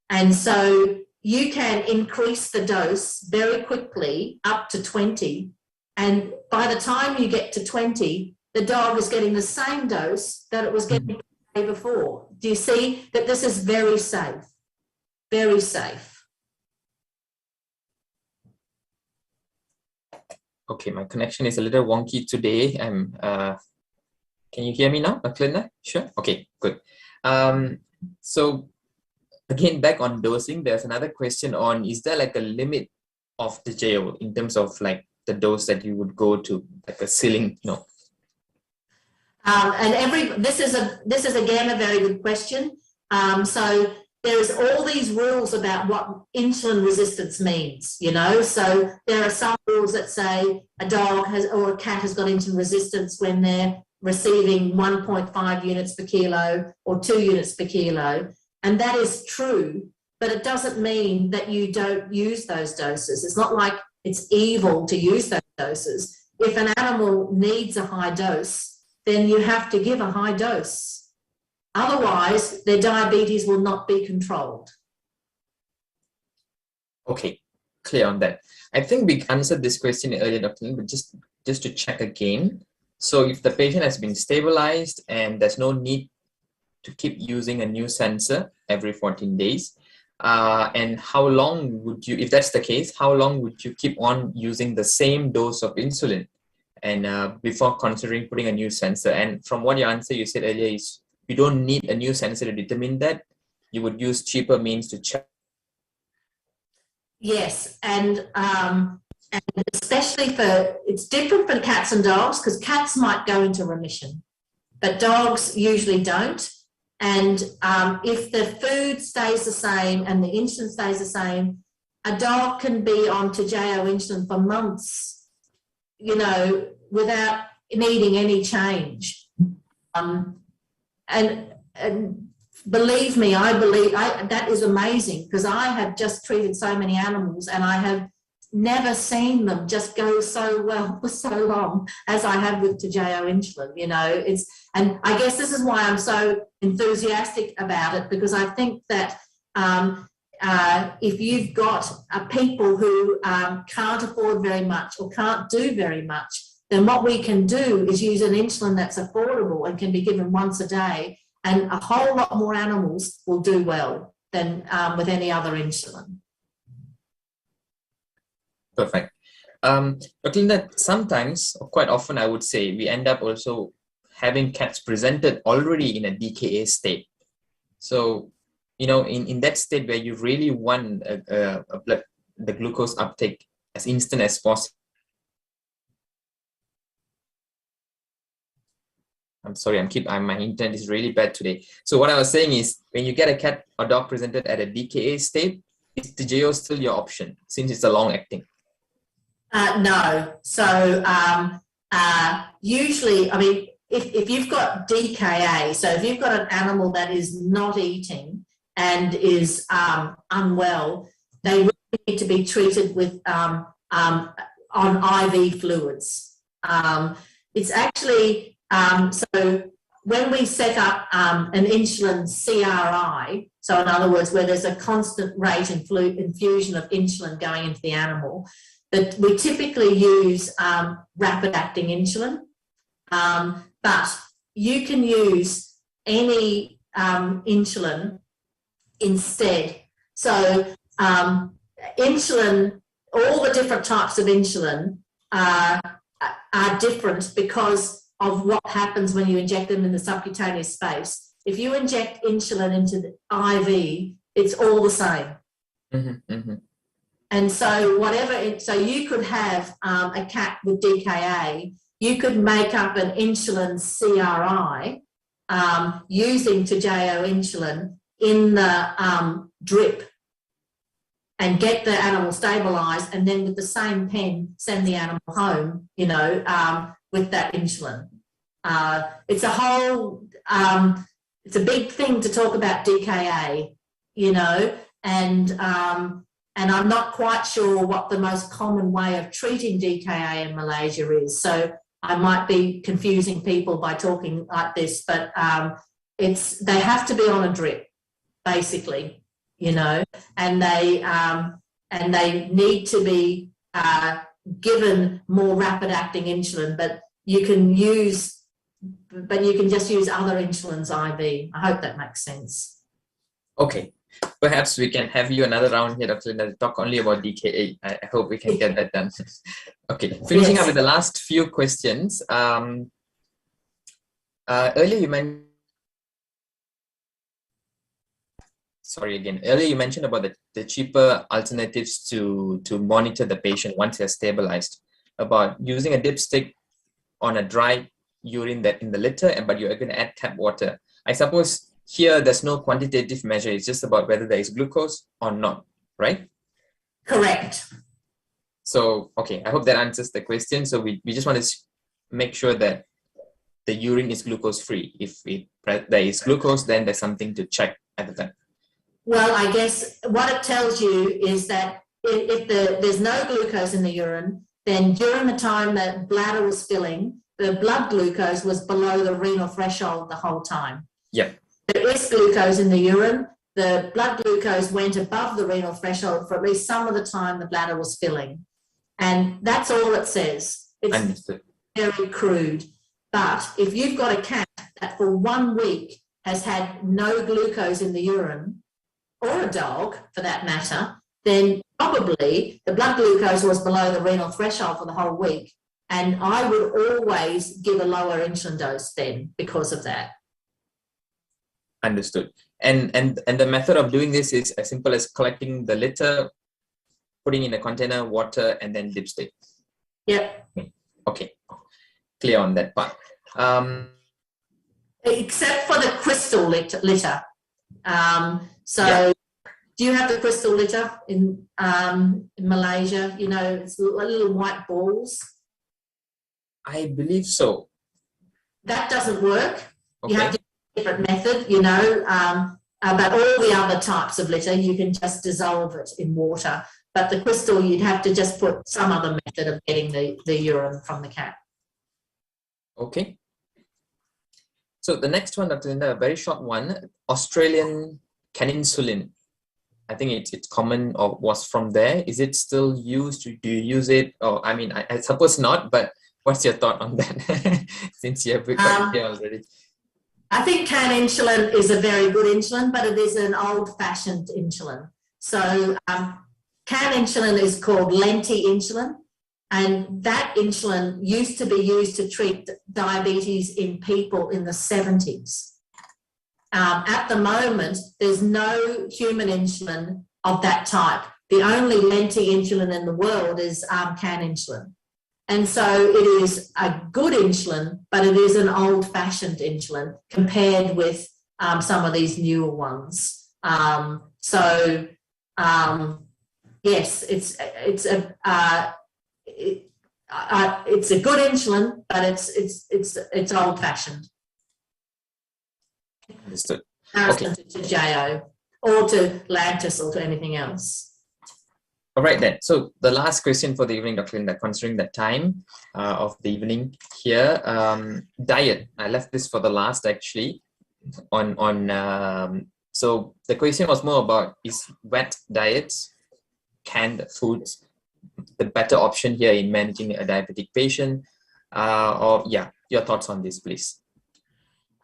And so you can increase the dose very quickly up to 20. And by the time you get to 20, the dog is getting the same dose that it was getting the day before. Do you see that this is very safe? Very safe. Okay, my connection is a little wonky today. Can you hear me now, Dr. Linda? Sure. Okay, good. So again, back on dosing, there's another question on, is there like a limit of the JO in terms of like the dose that you would go to, like a ceiling? No. This is again a very good question. So there's all these rules about what insulin resistance means, you know. So there are some rules that say a dog has or a cat has got insulin resistance when they're receiving 1.5 units per kilo or 2 units per kilo. And that is true, but it doesn't mean that you don't use those doses. It's not like it's evil to use those doses. If an animal needs a high dose, then you have to give a high dose. Otherwise, their diabetes will not be controlled. Okay, clear on that. I think we answered this question earlier, Dr. Lin, but just to check again. So if the patient has been stabilized and there's no need to keep using a new sensor every 14 days, and how long would you, if that's the case, how long would you keep on using the same dose of insulin and before considering putting a new sensor? And from what your answer you said earlier is you don't need a new sensor to determine that. You would use cheaper means to check. Yes, and especially for, it's different for cats and dogs because cats might go into remission, but dogs usually don't. And if the food stays the same and the insulin stays the same, a dog can be on Toujeo insulin for months, you know, without needing any change. And believe me, that is amazing because I have just treated so many animals and I have never seen them just go so well for so long as I have with Toujeo insulin. You know, and I guess this is why I'm so enthusiastic about it, because I think that if you've got people who can't afford very much or can't do very much, then what we can do is use an insulin that's affordable and can be given once a day, and a whole lot more animals will do well than with any other insulin. Perfect. Dr. Linda, sometimes, or quite often I would say, we end up also having cats presented already in a DKA state. So, you know, in that state where you really want the glucose uptake as instant as possible. I'm sorry, my internet is really bad today. So what I was saying is, when you get a cat or dog presented at a DKA state, is Toujeo still your option since it's a long acting? No. So usually, I mean, if you've got DKA, so if you've got an animal that is not eating and is unwell, they really need to be treated with on IV fluids. It's actually so when we set up an insulin CRI, so in other words, where there's a constant rate infusion of insulin going into the animal, that we typically use rapid-acting insulin, but you can use any insulin instead. So insulin all the different types of insulin are different because of what happens when you inject them in the subcutaneous space. If you inject insulin into the IV, it's all the same. Mm-hmm, mm-hmm. And so so you could have a cat with DKA, you could make up an insulin CRI using Toujeo insulin in the drip and get the animal stabilized, and then with the same pen send the animal home, with that insulin. It's a whole, it's a big thing to talk about DKA, and I'm not quite sure what the most common way of treating DKA in Malaysia is. So I might be confusing people by talking like this, but they have to be on a drip, basically, and they need to be given more rapid acting insulin, but you can just use other insulins IV. I hope that makes sense. Okay. Perhaps we can have you another round here, Dr. Linda, to talk only about DKA. I hope we can get that done. Okay, finishing up with the last few questions. Earlier you mentioned, earlier you mentioned about the cheaper alternatives to monitor the patient once they're stabilized, about using a dipstick on a dry urine that in the litter, but you're going to add tap water. I suppose here, there's no quantitative measure. It's just about whether there is glucose or not, right? Correct. So, okay, I hope that answers the question. So we just want to make sure that the urine is glucose-free. If there is glucose, then there's something to check at the time. Well, I guess what it tells you is that if there's no glucose in the urine, then during the time that bladder was filling, the blood glucose was below the renal threshold the whole time. Yeah. There is glucose in the urine. The blood glucose went above the renal threshold for at least some of the time the bladder was filling. And that's all it says. It's Understood. Very crude. But if you've got a cat that for 1 week has had no glucose in the urine, or a dog for that matter, then probably the blood glucose was below the renal threshold for the whole week. And I would always give a lower insulin dose then because of that. Understood. And the method of doing this is as simple as collecting the litter, putting in a container, water, and then dipstick. Yep. Okay. Clear on that part. Except for the crystal litter. Do you have the crystal litter in Malaysia? It's little white balls. I believe so. That doesn't work. Okay. You have to use a different method, but all the other types of litter, you can just dissolve it in water. But the crystal, you'd have to just put some other method of getting the urine from the cat. Okay. So the next one, Dr. Linda, a very short one, Australian Insulin. I think it's common or was from there. Is it still used? Do you use it? Or I suppose not, but what's your thought on that? Since you have got here already. I think can insulin is a very good insulin, but it is an old-fashioned insulin. So can insulin is called lenti insulin, and that insulin used to be used to treat diabetes in people in the 70s. At the moment, there's no human insulin of that type. The only lenti insulin in the world is can insulin. And so it is a good insulin, but it is an old-fashioned insulin compared with some of these newer ones. Yes, it's a good insulin, but it's old-fashioned. Understood. Okay. To JO or to Lantus or to anything else. All right then. So the last question for the evening, Dr. Linda, considering the time of the evening here, diet. I left this for the last actually. So the question was more about is wet diets, canned foods, the better option here in managing a diabetic patient? Your thoughts on this, please.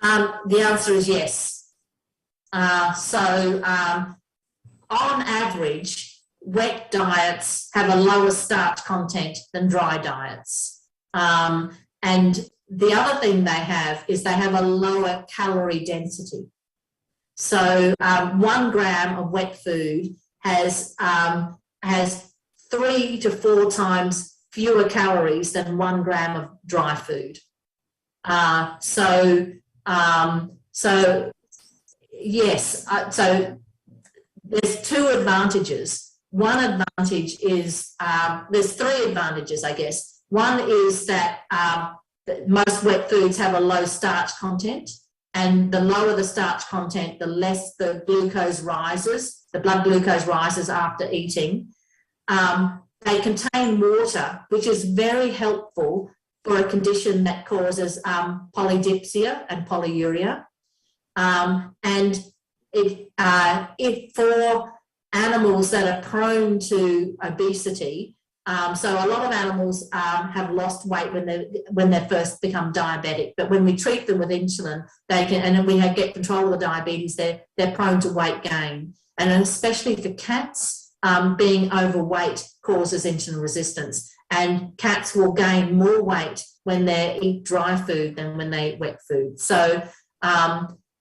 The answer is yes. On average, wet diets have a lower starch content than dry diets. And the other thing they have is they have a lower calorie density. So 1 gram of wet food has 3 to 4 times fewer calories than 1 gram of dry food. So there's 2 advantages. One advantage is, there's 3 advantages, I guess. One is that most wet foods have a low starch content, and the lower the starch content, the less the glucose rises, the blood glucose rises after eating. They contain water, which is very helpful for a condition that causes polydipsia and polyuria. And if for animals that are prone to obesity, so a lot of animals have lost weight when they first become diabetic, but when we treat them with insulin, they can, and we get control of the diabetes, they're prone to weight gain. And especially for cats, being overweight causes insulin resistance, and cats will gain more weight when they eat dry food than when they eat wet food. So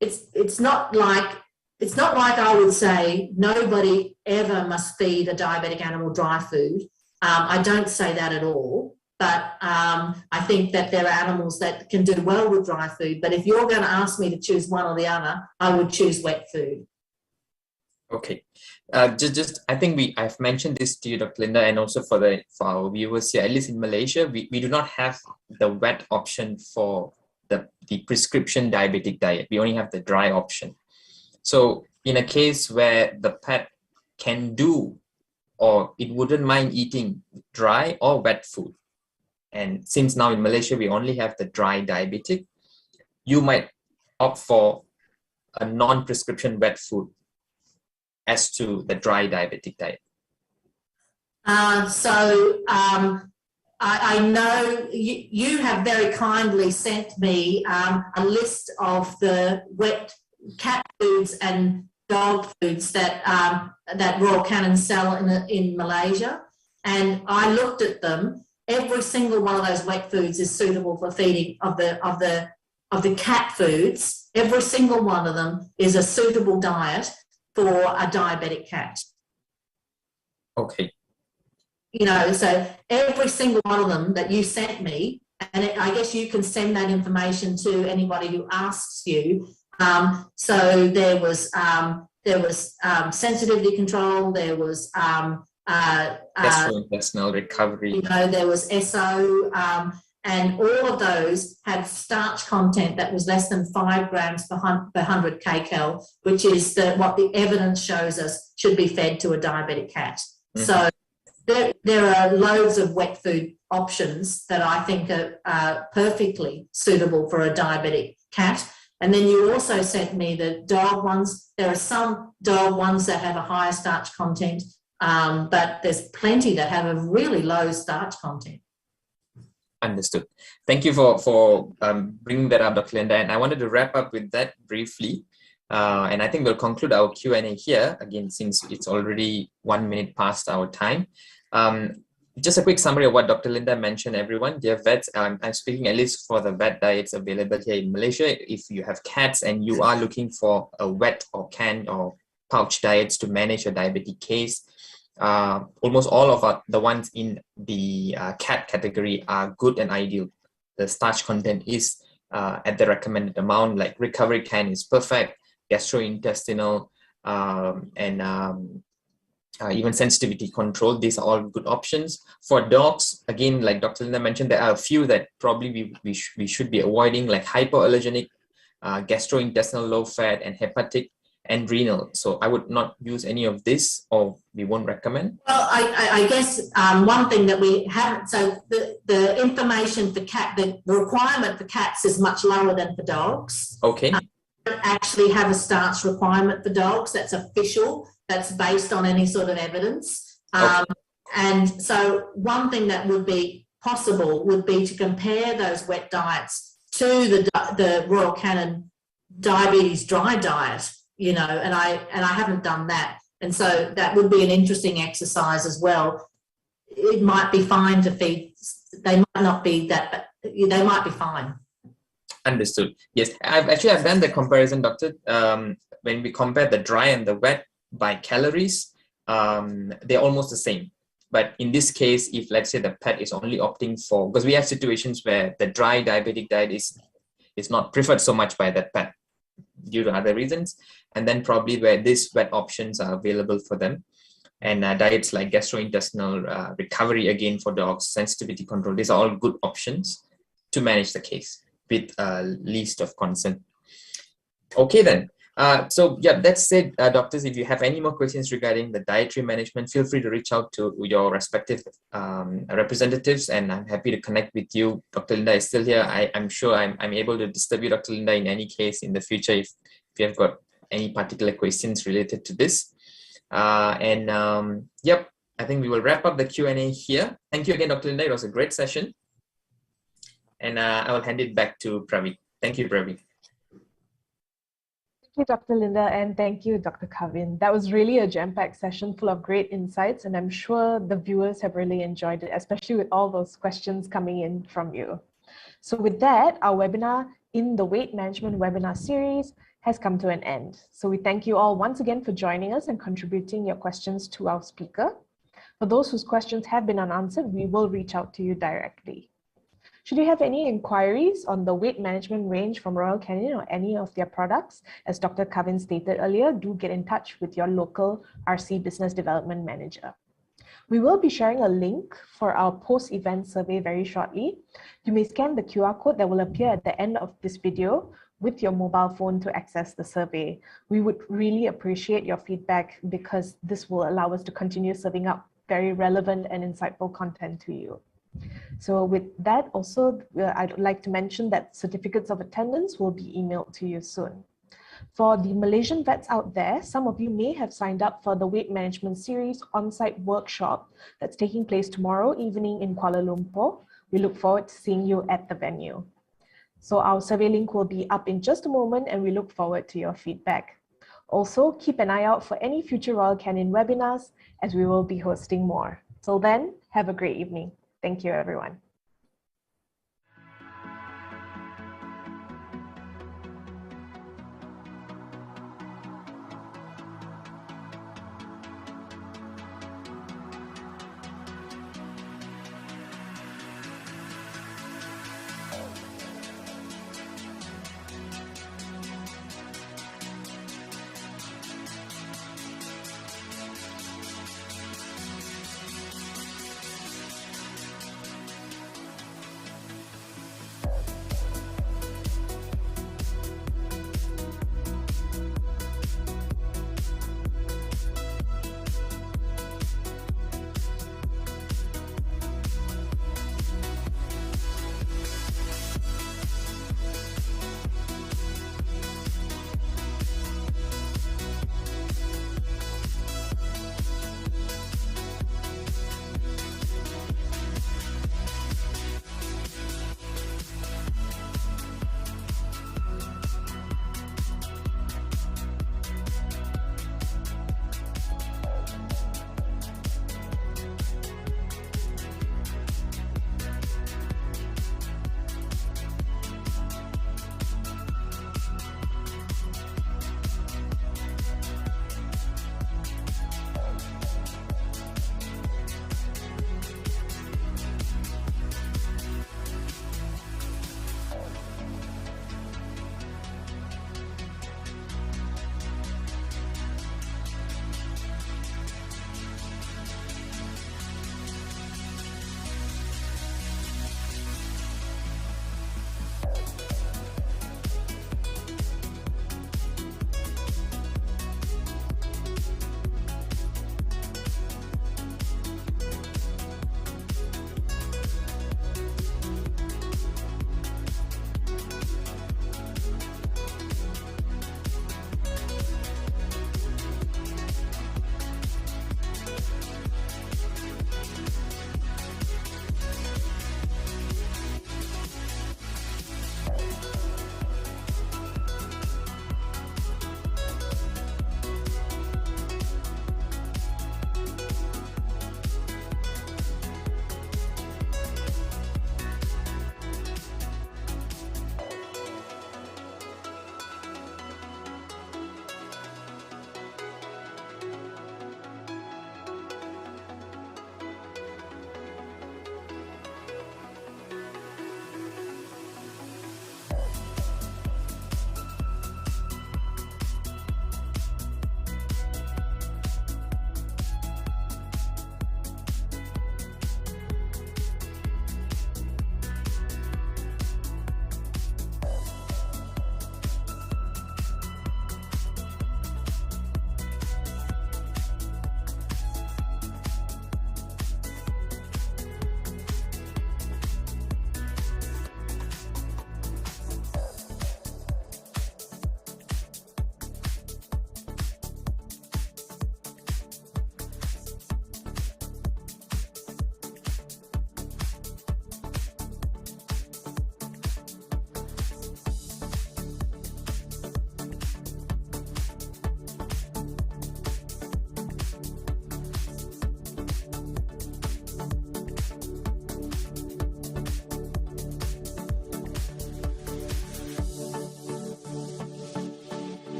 it's not like I would say nobody ever must feed a diabetic animal dry food. I don't say that at all, but I think that there are animals that can do well with dry food. But if you're going to ask me to choose one or the other, I would choose wet food. Okay, I think I've mentioned this to you, Dr. Linda, and also for our viewers here. At least in Malaysia, we do not have the wet option for the prescription diabetic diet. We only have the dry option. So in a case where the pet can do, or it wouldn't mind eating dry or wet food, and since now in Malaysia we only have the dry diabetic, you might opt for a non-prescription wet food as to the dry diabetic diet. I know you have very kindly sent me a list of the wet cat foods and dog foods that Royal Canin sell in Malaysia, and I looked at them. Every single one of those wet foods is suitable for feeding of the cat foods. Every single one of them is a suitable diet for a diabetic cat. Okay. You know, so every single one of them that you sent me, and I guess you can send that information to anybody who asks you. So there was sensitivity control, there was gastrointestinal recovery. You know, there was SO, and all of those had starch content that was less than 5 grams per 100 kcal, which is what the evidence shows us should be fed to a diabetic cat. Mm-hmm. So there are loads of wet food options that I think are perfectly suitable for a diabetic cat. And then you also sent me the dog ones. There are some dog ones that have a higher starch content, but there's plenty that have a really low starch content. Understood. Thank you for bringing that up, Dr. Linda. And I wanted to wrap up with that briefly. And I think we'll conclude our Q&A here, again, since it's already 1 minute past our time. Just a quick summary of what Dr. Linda mentioned, everyone. Dear vets, I'm speaking at least for the vet diets available here in Malaysia. If you have cats and you are looking for a wet or canned or pouch diets to manage a diabetic case, almost all of the ones in the cat category are good and ideal. The starch content is at the recommended amount, like Recovery Can is perfect, gastrointestinal, and even sensitivity control. These are all good options. For dogs, again, like Dr. Linda mentioned, there are a few that probably we should be avoiding, like hypoallergenic, gastrointestinal, low fat, and hepatic, and renal. So I would not use any of this, or we won't recommend. Well, I guess one thing that we haven't, so the information for the requirement for cats is much lower than for dogs. Okay. We don't actually have a starch requirement for dogs that's official, that's based on any sort of evidence. Okay. And so one thing that would be possible would be to compare those wet diets to the Royal Canin diabetes dry diet, you know, and I haven't done that. And so that would be an interesting exercise as well. It might be fine to feed, they might not be that, but they might be fine. Understood. Yes, I've done the comparison, doctor. When we compare the dry and the wet by calories, they're almost the same. But in this case, if let's say the pet is only opting for, because we have situations where the dry diabetic diet is not preferred so much by that pet due to other reasons, and then probably where these wet options are available for them, and diets like gastrointestinal recovery again for dogs, sensitivity control, these are all good options to manage the case with least of concern. Okay then. So yeah, that's it, doctors. If you have any more questions regarding the dietary management, feel free to reach out to your respective representatives, and I'm happy to connect with you. Dr. Linda is still here. I'm sure I'm able to disturb you, Dr. Linda, in any case in the future if you have got any particular questions related to this. Yep, I think we will wrap up the Q&A here. Thank you again, Dr. Linda. It was a great session. And I will hand it back to Pravi. Thank you, Pravi. Thank you, Dr. Linda, and thank you, Dr. Kavin. That was really a jam-packed session full of great insights, and I'm sure the viewers have really enjoyed it, especially with all those questions coming in from you. So with that, our webinar in the Weight Management webinar series has come to an end. So we thank you all once again for joining us and contributing your questions to our speaker. For those whose questions have been unanswered, we will reach out to you directly. Should you have any inquiries on the weight management range from Royal Canin or any of their products, as Dr. Kavin stated earlier, do get in touch with your local RC Business Development Manager. We will be sharing a link for our post-event survey very shortly. You may scan the QR code that will appear at the end of this video with your mobile phone to access the survey. We would really appreciate your feedback because this will allow us to continue serving up very relevant and insightful content to you. So with that also, I'd like to mention that certificates of attendance will be emailed to you soon. For the Malaysian vets out there, some of you may have signed up for the Weight Management Series on-site workshop that's taking place tomorrow evening in Kuala Lumpur. We look forward to seeing you at the venue. So our survey link will be up in just a moment, and we look forward to your feedback. Also, keep an eye out for any future Royal Canin webinars as we will be hosting more. Till then, have a great evening. Thank you, everyone.